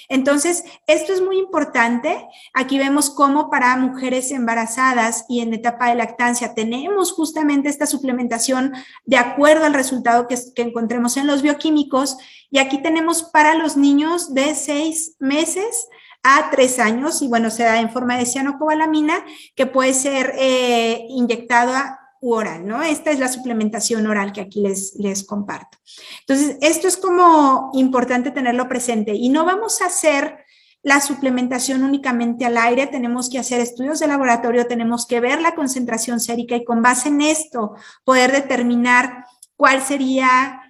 [SPEAKER 1] Entonces, esto es muy importante. Aquí vemos cómo para mujeres embarazadas y en etapa de lactancia tenemos justamente esta suplementación de acuerdo al resultado que encontremos en los bioquímicos. Y aquí tenemos para los niños de 6 meses a 3 años, y bueno, se da en forma de cianocobalamina, que puede ser inyectada oral, ¿no? Esta es la suplementación oral que aquí les comparto. Entonces, esto es como importante tenerlo presente y no vamos a hacer la suplementación únicamente al aire, tenemos que hacer estudios de laboratorio, tenemos que ver la concentración sérica y con base en esto poder determinar cuál sería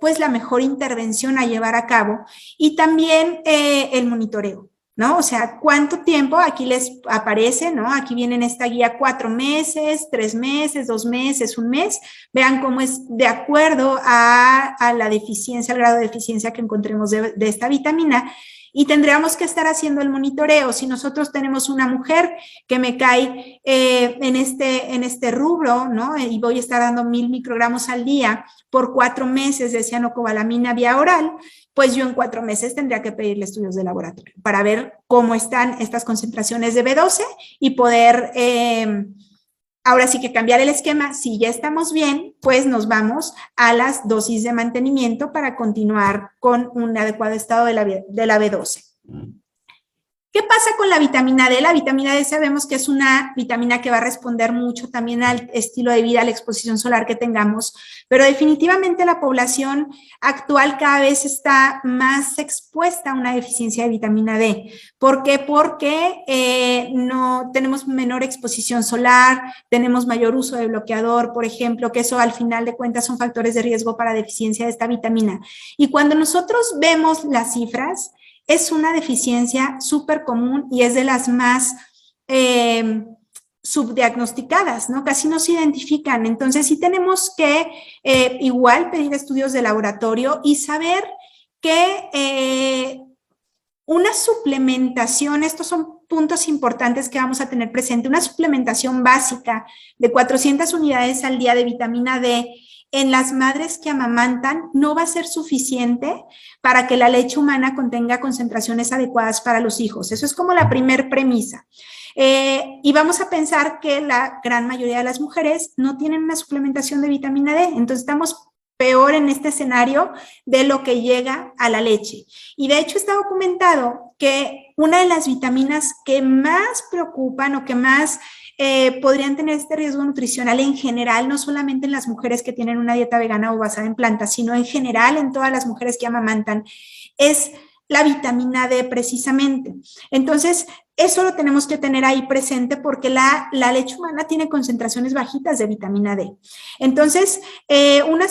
[SPEAKER 1] pues la mejor intervención a llevar a cabo y también el monitoreo, ¿no? O sea, ¿cuánto tiempo? Aquí les aparece, ¿no? Aquí viene en esta guía 4 meses, 3 meses, 2 meses, 1 mes. Vean cómo es de acuerdo a la deficiencia, al grado de deficiencia que encontremos de esta vitamina. Y tendríamos que estar haciendo el monitoreo. Si nosotros tenemos una mujer que me cae en este rubro, ¿no? Y voy a estar dando 1000 microgramos al día por 4 meses de cianocobalamina vía oral, pues yo en 4 meses tendría que pedirle estudios de laboratorio para ver cómo están estas concentraciones de B12 y poder, ahora sí que cambiar el esquema. Si ya estamos bien, pues nos vamos a las dosis de mantenimiento para continuar con un adecuado estado de la B12. ¿Qué pasa con la vitamina D? La vitamina D sabemos que es una vitamina que va a responder mucho también al estilo de vida, a la exposición solar que tengamos, pero definitivamente la población actual cada vez está más expuesta a una deficiencia de vitamina D. ¿Por qué? Porque no tenemos menor exposición solar, tenemos mayor uso de bloqueador, por ejemplo, que eso al final de cuentas son factores de riesgo para deficiencia de esta vitamina. Y cuando nosotros vemos las cifras, es una deficiencia súper común y es de las más subdiagnosticadas, ¿no? Casi no se identifican. Entonces, sí tenemos que igual pedir estudios de laboratorio y saber que una suplementación, estos son puntos importantes que vamos a tener presente, una suplementación básica de 400 unidades al día de vitamina D en las madres que amamantan no va a ser suficiente para que la leche humana contenga concentraciones adecuadas para los hijos. Eso es como la primer premisa. Y vamos a pensar que la gran mayoría de las mujeres no tienen una suplementación de vitamina D. Entonces estamos peor en este escenario de lo que llega a la leche. Y de hecho está documentado que una de las vitaminas que más preocupan o que más podrían tener este riesgo nutricional en general, no solamente en las mujeres que tienen una dieta vegana o basada en plantas, sino en general en todas las mujeres que amamantan, es la vitamina D precisamente. Entonces, eso lo tenemos que tener ahí presente porque la leche humana tiene concentraciones bajitas de vitamina D. Entonces, una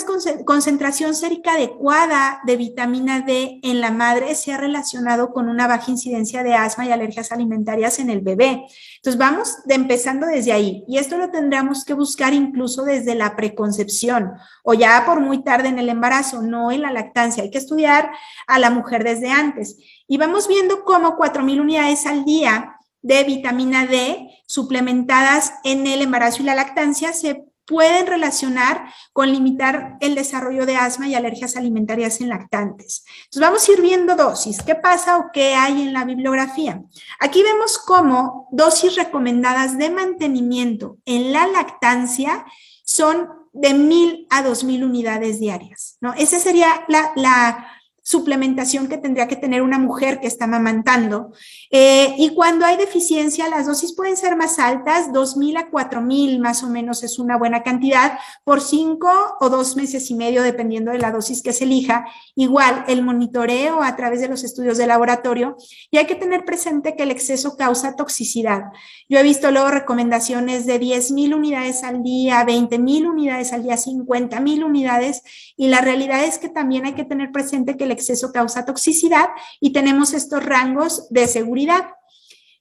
[SPEAKER 1] concentración sérica adecuada de vitamina D en la madre se ha relacionado con una baja incidencia de asma y alergias alimentarias en el bebé. Entonces, vamos empezando desde ahí. Y esto lo tendríamos que buscar incluso desde la preconcepción o ya por muy tarde en el embarazo, no en la lactancia. Hay que estudiar a la mujer desde antes. Y vamos viendo cómo 4,000 unidades al día de vitamina D suplementadas en el embarazo y la lactancia se pueden relacionar con limitar el desarrollo de asma y alergias alimentarias en lactantes. Entonces vamos a ir viendo dosis. ¿Qué pasa o qué hay en la bibliografía? Aquí vemos cómo dosis recomendadas de mantenimiento en la lactancia son de 1,000 a 2,000 unidades diarias, ¿no? Esa sería la suplementación que tendría que tener una mujer que está amamantando. Y cuando hay deficiencia, las dosis pueden ser más altas, 2,000 a 4,000 más o menos es una buena cantidad, por 5 o 2 meses y medio, dependiendo de la dosis que se elija. Igual, el monitoreo a través de los estudios de laboratorio, y hay que tener presente que el exceso causa toxicidad. Yo he visto luego recomendaciones de 10,000 unidades al día, 20,000 unidades al día, 50,000 unidades, y la realidad es que también hay que tener presente que el exceso causa toxicidad y tenemos estos rangos de seguridad.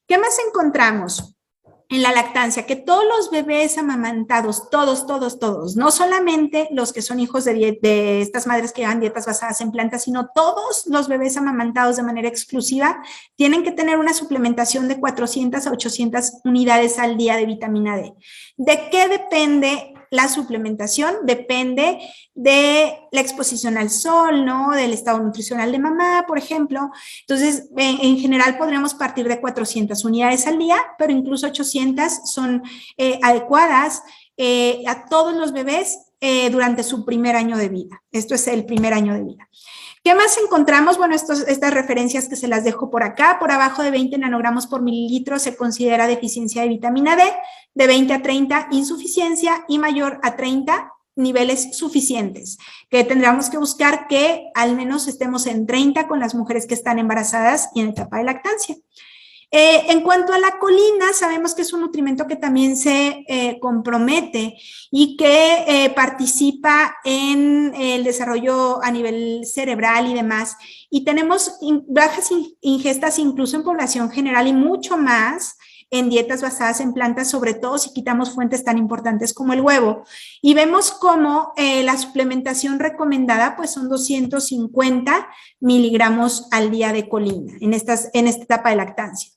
[SPEAKER 1] ¿Qué más encontramos en la lactancia? Que todos los bebés amamantados, todos, no solamente los que son hijos de estas madres que llevan dietas basadas en plantas, sino todos los bebés amamantados de manera exclusiva tienen que tener una suplementación de 400 a 800 unidades al día de vitamina D. ¿De qué depende la suplementación? Depende de la exposición al sol, ¿no? Del estado nutricional de mamá, por ejemplo. Entonces, en general podríamos partir de 400 unidades al día, pero incluso 800 son adecuadas a todos los bebés durante su primer año de vida. Esto es el primer año de vida. ¿Qué más encontramos? Bueno, estas referencias que se las dejo por acá. Por abajo de 20 nanogramos por mililitro se considera deficiencia de vitamina D, de 20 a 30 insuficiencia y mayor a 30 niveles suficientes, que tendríamos que buscar que al menos estemos en 30 con las mujeres que están embarazadas y en etapa de lactancia. En cuanto a la colina, sabemos que es un nutrimento que también se compromete y que participa en el desarrollo a nivel cerebral y demás. Y tenemos bajas ingestas incluso en población general y mucho más en dietas basadas en plantas, sobre todo si quitamos fuentes tan importantes como el huevo. Y vemos cómo la suplementación recomendada pues son 250 miligramos al día de colina en esta etapa de lactancia.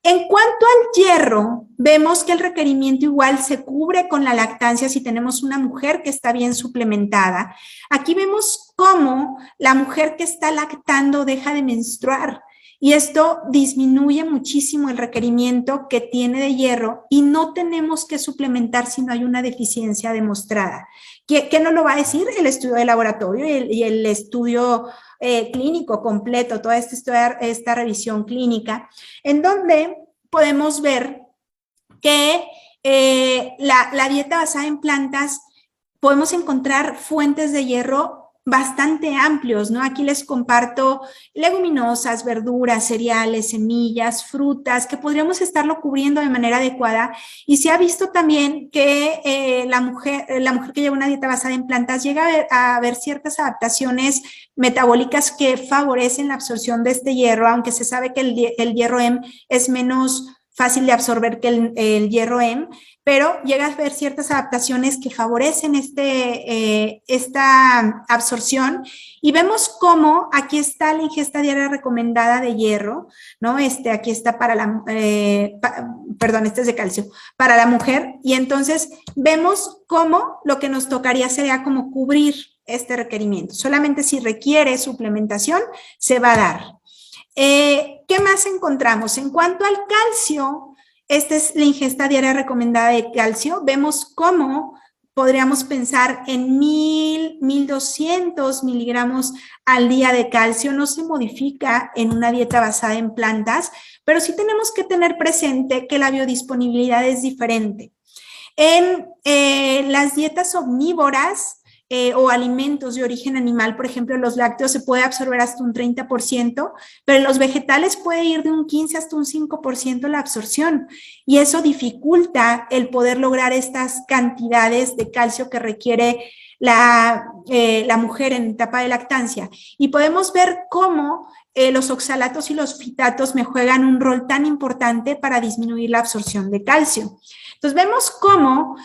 [SPEAKER 1] En cuanto al hierro, vemos que el requerimiento igual se cubre con la lactancia si tenemos una mujer que está bien suplementada. Aquí vemos cómo la mujer que está lactando deja de menstruar y esto disminuye muchísimo el requerimiento que tiene de hierro y no tenemos que suplementar si no hay una deficiencia demostrada. ¿Qué nos lo va a decir? El estudio de laboratorio y el estudio clínico completo, toda esta revisión clínica, en donde podemos ver que la dieta basada en plantas podemos encontrar fuentes de hierro bastante amplios, ¿no? Aquí les comparto leguminosas, verduras, cereales, semillas, frutas, que podríamos estarlo cubriendo de manera adecuada. Y se ha visto también que la mujer que lleva una dieta basada en plantas llega a ver ciertas adaptaciones metabólicas que favorecen la absorción de este hierro, aunque se sabe que el hierro M es menos fácil de absorber que el hierro M, pero llega a haber ciertas adaptaciones que favorecen esta absorción y vemos cómo aquí está la ingesta diaria recomendada de hierro, ¿no? Aquí está para la, este es de calcio, para la mujer y entonces vemos cómo lo que nos tocaría sería como cubrir este requerimiento. Solamente si requiere suplementación se va a dar. ¿Qué más encontramos? En cuanto al calcio, esta es la ingesta diaria recomendada de calcio. Vemos cómo podríamos pensar en 1,200 miligramos al día de calcio. No se modifica en una dieta basada en plantas, pero sí tenemos que tener presente que la biodisponibilidad es diferente. En las dietas omnívoras o alimentos de origen animal, por ejemplo, los lácteos se puede absorber hasta un 30%, pero en los vegetales puede ir de un 15 hasta un 5% la absorción, y eso dificulta el poder lograr estas cantidades de calcio que requiere la mujer en etapa de lactancia. Y podemos ver cómo los oxalatos y los fitatos me juegan un rol tan importante para disminuir la absorción de calcio. Entonces vemos cómo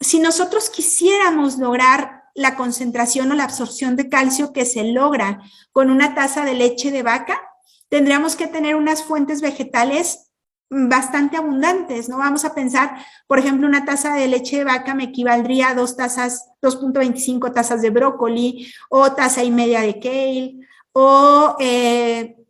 [SPEAKER 1] si nosotros quisiéramos lograr la concentración o la absorción de calcio que se logra con una taza de leche de vaca, tendríamos que tener unas fuentes vegetales bastante abundantes, ¿no? Vamos a pensar, por ejemplo, una taza de leche de vaca me equivaldría a 2.25 tazas de brócoli, o taza y media de kale, o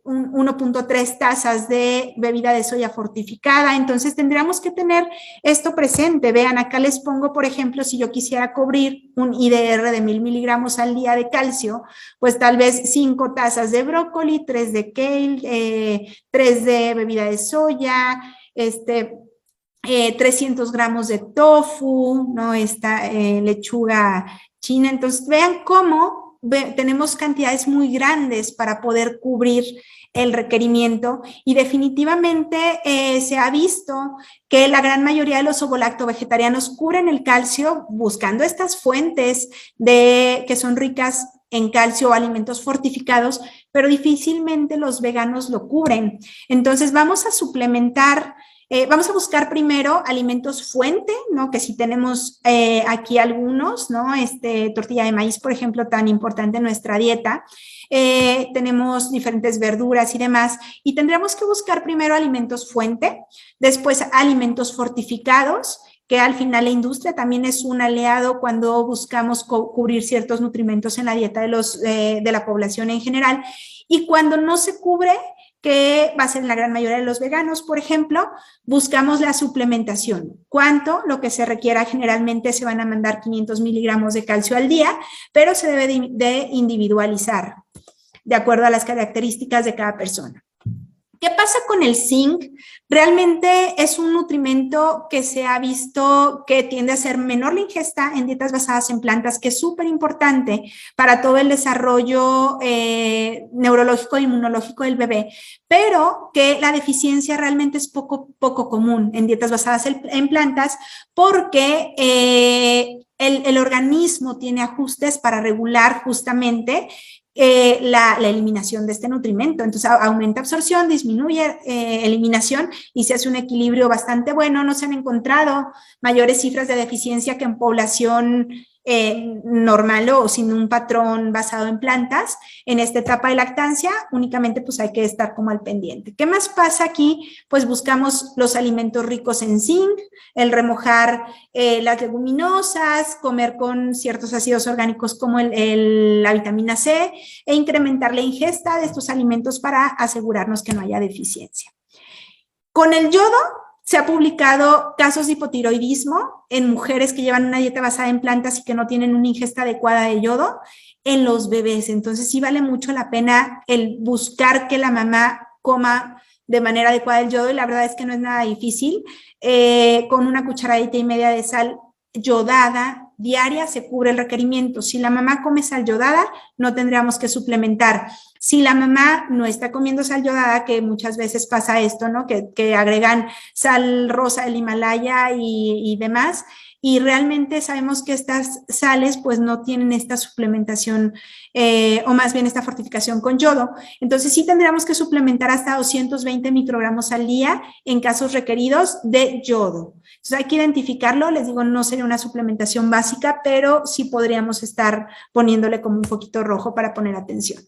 [SPEAKER 1] 1.3 tazas de bebida de soya fortificada. Entonces tendríamos que tener esto presente. Vean, acá les pongo, por ejemplo, si yo quisiera cubrir un IDR de 1,000 miligramos al día de calcio, pues tal vez 5 tazas de brócoli, 3 de kale, 3 de bebida de soya, 300 gramos de tofu, ¿no? Esta lechuga china. Entonces vean cómo tenemos cantidades muy grandes para poder cubrir el requerimiento, y definitivamente se ha visto que la gran mayoría de los ovolacto-vegetarianos cubren el calcio buscando estas fuentes que son ricas en calcio o alimentos fortificados, pero difícilmente los veganos lo cubren. Entonces vamos a suplementar. Vamos a buscar primero alimentos fuente, ¿no? Que si tenemos aquí algunos, ¿no? Tortilla de maíz, por ejemplo, tan importante en nuestra dieta. Tenemos diferentes verduras y demás, y tendremos que buscar primero alimentos fuente, después alimentos fortificados, que al final la industria también es un aliado cuando buscamos cubrir ciertos nutrimentos en la dieta de la población en general, y cuando no se cubre, que va a ser la gran mayoría de los veganos, por ejemplo, buscamos la suplementación. ¿Cuánto? Lo que se requiera. Generalmente se van a mandar 500 miligramos de calcio al día, pero se debe de individualizar de acuerdo a las características de cada persona. ¿Qué pasa con el zinc? Realmente es un nutrimento que se ha visto que tiende a ser menor la ingesta en dietas basadas en plantas, que es súper importante para todo el desarrollo neurológico e inmunológico del bebé, pero que la deficiencia realmente es poco común en dietas basadas en plantas, porque el organismo tiene ajustes para regular justamente la eliminación de este nutrimento. Entonces aumenta absorción, disminuye eliminación, y se hace un equilibrio bastante bueno. No se han encontrado mayores cifras de deficiencia que en población normal o sin un patrón basado en plantas. En esta etapa de lactancia únicamente pues hay que estar como al pendiente. ¿Qué más pasa aquí? Pues buscamos los alimentos ricos en zinc, el remojar las leguminosas, comer con ciertos ácidos orgánicos como la vitamina C, e incrementar la ingesta de estos alimentos para asegurarnos que no haya deficiencia. Con el yodo se ha publicado casos de hipotiroidismo en mujeres que llevan una dieta basada en plantas y que no tienen una ingesta adecuada de yodo en los bebés. Entonces sí vale mucho la pena el buscar que la mamá coma de manera adecuada el yodo, y la verdad es que no es nada difícil. Con una cucharadita y media de sal yodada diaria se cubre el requerimiento. Si la mamá come sal yodada, no tendríamos que suplementar. Si la mamá no está comiendo sal yodada, que muchas veces pasa esto, ¿no? Que agregan sal rosa del Himalaya y demás, y realmente sabemos que estas sales pues no tienen esta suplementación o más bien esta fortificación con yodo. Entonces sí tendríamos que suplementar hasta 220 microgramos al día en casos requeridos de yodo. Entonces hay que identificarlo. Les digo, no sería una suplementación básica, pero sí podríamos estar poniéndole como un poquito rojo para poner atención.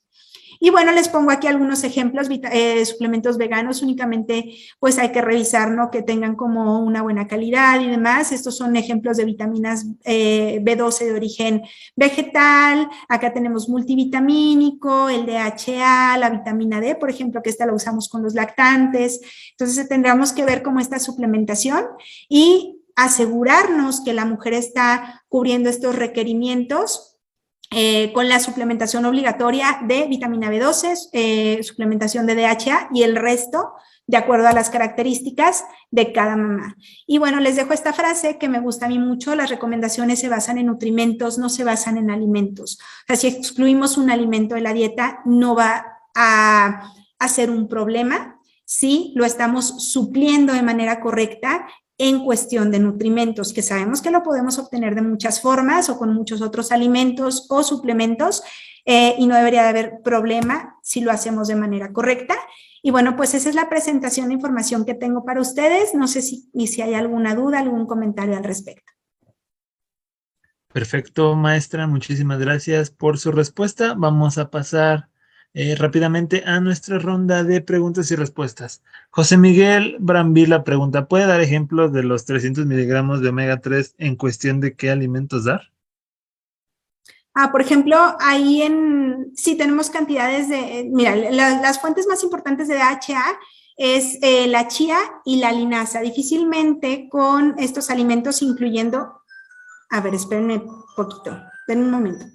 [SPEAKER 1] Y bueno, les pongo aquí algunos ejemplos de suplementos veganos. Únicamente pues hay que revisar, ¿no? Que tengan como una buena calidad y demás. Estos son ejemplos de vitaminas B12 de origen vegetal. Acá tenemos multivitamínico, el DHA, la vitamina D, por ejemplo, que esta la usamos con los lactantes. Entonces tendríamos que ver cómo esta suplementación, y asegurarnos que la mujer está cubriendo estos requerimientos con la suplementación obligatoria de vitamina B12, suplementación de DHA y el resto de acuerdo a las características de cada mamá. Y bueno, les dejo esta frase que me gusta a mí mucho: las recomendaciones se basan en nutrimentos, no se basan en alimentos. O sea, si excluimos un alimento de la dieta, no va a ser un problema si lo estamos supliendo de manera correcta en cuestión de nutrimentos, que sabemos que lo podemos obtener de muchas formas o con muchos otros alimentos o suplementos, y no debería de haber problema si lo hacemos de manera correcta. Y bueno, pues esa es la presentación de información que tengo para ustedes. No sé si hay alguna duda, algún comentario al respecto.
[SPEAKER 2] Perfecto, maestra. Muchísimas gracias por su respuesta. Vamos a pasar rápidamente a nuestra ronda de preguntas y respuestas. José Miguel Brambila pregunta: ¿puede dar ejemplos de los 300 miligramos de omega 3 en cuestión de qué alimentos dar?
[SPEAKER 1] Por ejemplo, ahí sí tenemos cantidades de, mira, las fuentes más importantes de DHA es la chía y la linaza. Difícilmente con estos alimentos incluyendo, a ver, espérenme un poquito, ven un momento.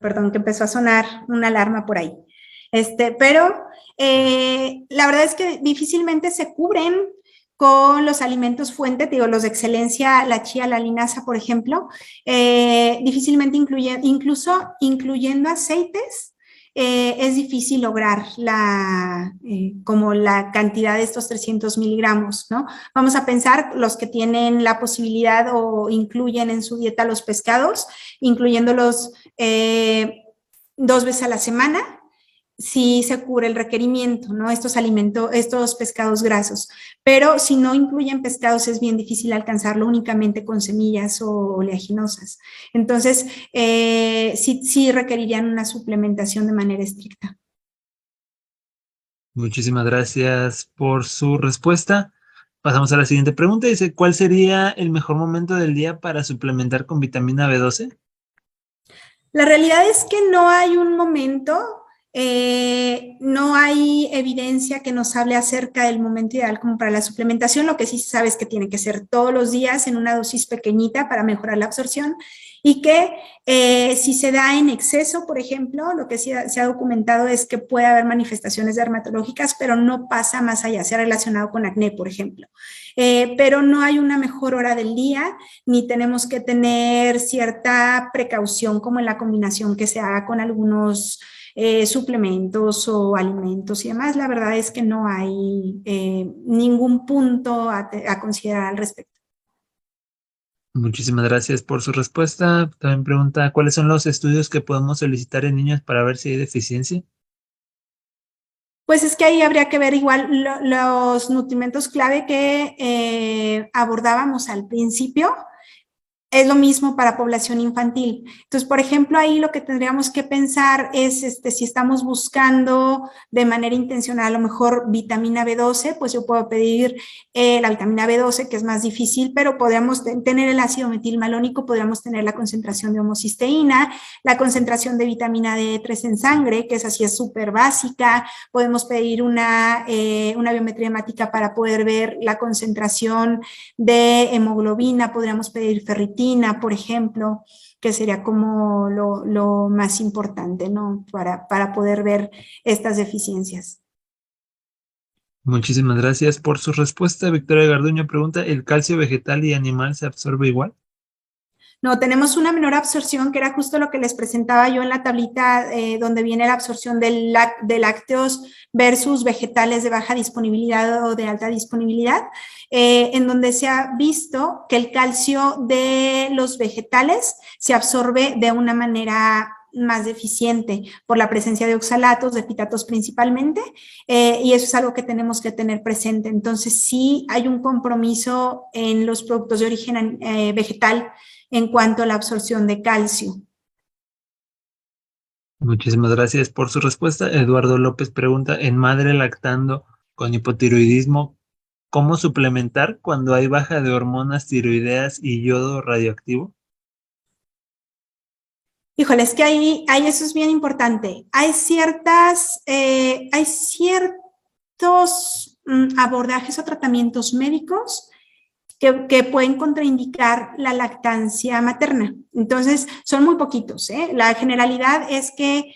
[SPEAKER 1] Perdón, que empezó a sonar una alarma por ahí. Pero la verdad es que difícilmente se cubren con los alimentos fuente, digo, los de excelencia, la chía, la linaza, por ejemplo, difícilmente incluso incluyendo aceites, es difícil lograr como la cantidad de estos 300 miligramos, ¿no? Vamos a pensar los que tienen la posibilidad o incluyen en su dieta los pescados, incluyéndolos 2 veces a la semana, sí se cubre el requerimiento, ¿no? Estos pescados grasos, pero si no incluyen pescados es bien difícil alcanzarlo únicamente con semillas o oleaginosas. Entonces, sí requerirían una suplementación de manera estricta.
[SPEAKER 2] Muchísimas gracias por su respuesta. Pasamos a la siguiente pregunta. Dice: ¿cuál sería el mejor momento del día para suplementar con vitamina B12?
[SPEAKER 1] La realidad es que no hay un momento, no hay evidencia que nos hable acerca del momento ideal como para la suplementación. Lo que sí se sabe es que tiene que ser todos los días en una dosis pequeñita para mejorar la absorción, y que si se da en exceso, por ejemplo, lo que sí se ha documentado es que puede haber manifestaciones dermatológicas, pero no pasa más allá, se ha relacionado con acné, por ejemplo. Pero no hay una mejor hora del día, ni tenemos que tener cierta precaución como en la combinación que se haga con algunos suplementos o alimentos y demás. La verdad es que no hay ningún punto a considerar al respecto.
[SPEAKER 2] Muchísimas gracias por su respuesta. También pregunta: ¿cuáles son los estudios que podemos solicitar en niños para ver si hay deficiencia?
[SPEAKER 1] Pues es que ahí habría que ver igual los nutrimentos clave que abordábamos al principio. Es lo mismo para población infantil. Entonces, por ejemplo, ahí lo que tendríamos que pensar es si estamos buscando de manera intencional a lo mejor vitamina B12, pues yo puedo pedir la vitamina B12, que es más difícil, pero podríamos tener el ácido metilmalónico, podríamos tener la concentración de homocisteína, la concentración de vitamina D3 en sangre, que es así, es súper básica. Podemos pedir una biometría hemática para poder ver la concentración de hemoglobina, podríamos pedir ferritina, por ejemplo, que sería como lo más importante, ¿no? Para poder ver estas deficiencias.
[SPEAKER 2] Muchísimas gracias por su respuesta. Victoria Garduño pregunta: ¿el calcio vegetal y animal se absorbe igual?
[SPEAKER 1] No, tenemos una menor absorción, que era justo lo que les presentaba yo en la tablita, donde viene la absorción de lácteos versus vegetales de baja disponibilidad o de alta disponibilidad, en donde se ha visto que el calcio de los vegetales se absorbe de una manera más deficiente por la presencia de oxalatos, de fitatos principalmente, y eso es algo que tenemos que tener presente. Entonces, sí hay un compromiso en los productos de origen vegetal en cuanto a la absorción de calcio.
[SPEAKER 2] Muchísimas gracias por su respuesta. Eduardo López pregunta: en madre lactando con hipotiroidismo, ¿cómo suplementar cuando hay baja de hormonas tiroideas y yodo radioactivo?
[SPEAKER 1] Híjole, es que ahí eso es bien importante. Hay ciertos abordajes o tratamientos médicos que pueden contraindicar la lactancia materna. Entonces, son muy poquitos, ¿eh? La generalidad es que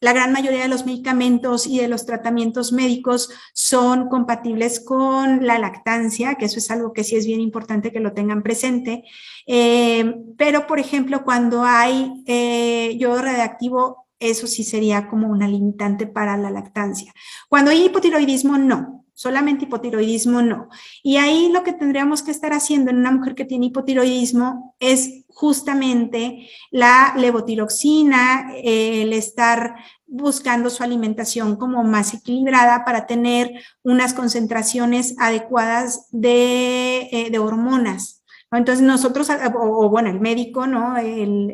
[SPEAKER 1] la gran mayoría de los medicamentos y de los tratamientos médicos son compatibles con la lactancia, que eso es algo que sí es bien importante que lo tengan presente. Pero, por ejemplo, cuando hay yodo radioactivo, eso sí sería como una limitante para la lactancia. Cuando hay hipotiroidismo, no. Solamente hipotiroidismo, no. Y ahí lo que tendríamos que estar haciendo en una mujer que tiene hipotiroidismo es justamente la levotiroxina, el estar buscando su alimentación como más equilibrada para tener unas concentraciones adecuadas de hormonas. Entonces nosotros, o bueno, el médico, ¿no? El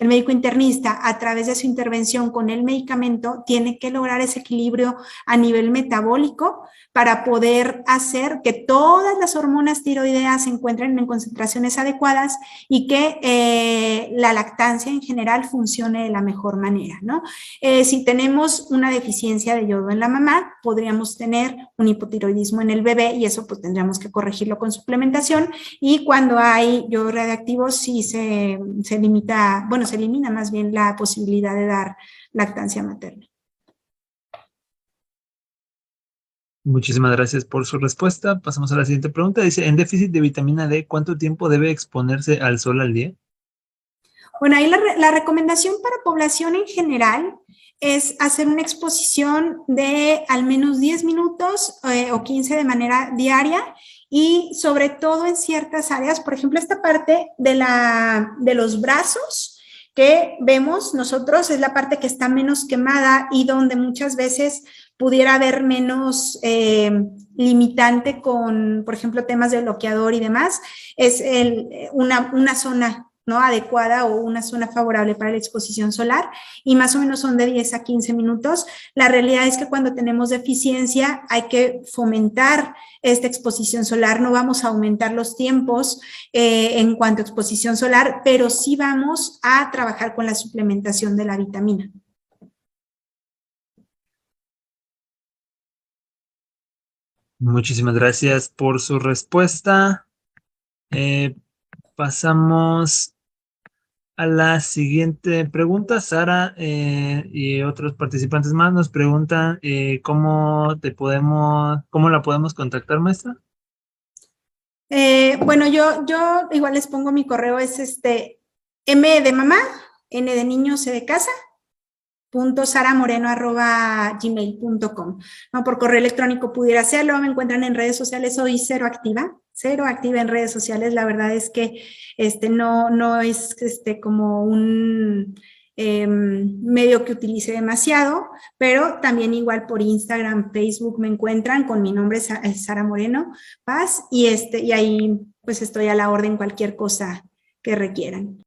[SPEAKER 1] médico internista, a través de su intervención con el medicamento, tiene que lograr ese equilibrio a nivel metabólico para poder hacer que todas las hormonas tiroideas se encuentren en concentraciones adecuadas y que la lactancia en general funcione de la mejor manera, ¿no? Si tenemos una deficiencia de yodo en la mamá, podríamos tener un hipotiroidismo en el bebé y eso pues tendríamos que corregirlo con suplementación. Y cuando hay yodo radioactivo sí se limita, bueno, se elimina más bien la posibilidad de dar lactancia materna.
[SPEAKER 2] Muchísimas gracias por su respuesta. Pasamos a la siguiente pregunta. Dice, en déficit de vitamina D, ¿cuánto tiempo debe exponerse al sol al día?
[SPEAKER 1] Bueno, ahí la recomendación para población en general es hacer una exposición de al menos 10 minutos o 15 de manera diaria y sobre todo en ciertas áreas, por ejemplo, esta parte de los brazos que vemos nosotros es la parte que está menos quemada y donde muchas veces pudiera haber menos limitante con, por ejemplo, temas de bloqueador y demás, es una zona, ¿no?, adecuada o una zona favorable para la exposición solar y más o menos son de 10 a 15 minutos. La realidad es que cuando tenemos deficiencia hay que fomentar esta exposición solar, no vamos a aumentar los tiempos en cuanto a exposición solar, pero sí vamos a trabajar con la suplementación de la vitamina.
[SPEAKER 2] Muchísimas gracias por su respuesta. Pasamos a la siguiente pregunta. Sara y otros participantes más nos preguntan cómo la podemos contactar, maestra.
[SPEAKER 1] Bueno, yo igual les pongo mi correo, es M de mamá, N de niño, C de casa, .saramoreno@gmail.com. No, por correo electrónico pudiera hacerlo, me encuentran en redes sociales, soy cero activa en redes sociales, la verdad es que no es como un medio que utilice demasiado, pero también igual por Instagram, Facebook me encuentran con mi nombre, Sara Moreno Paz, y ahí pues estoy a la orden cualquier cosa que requieran.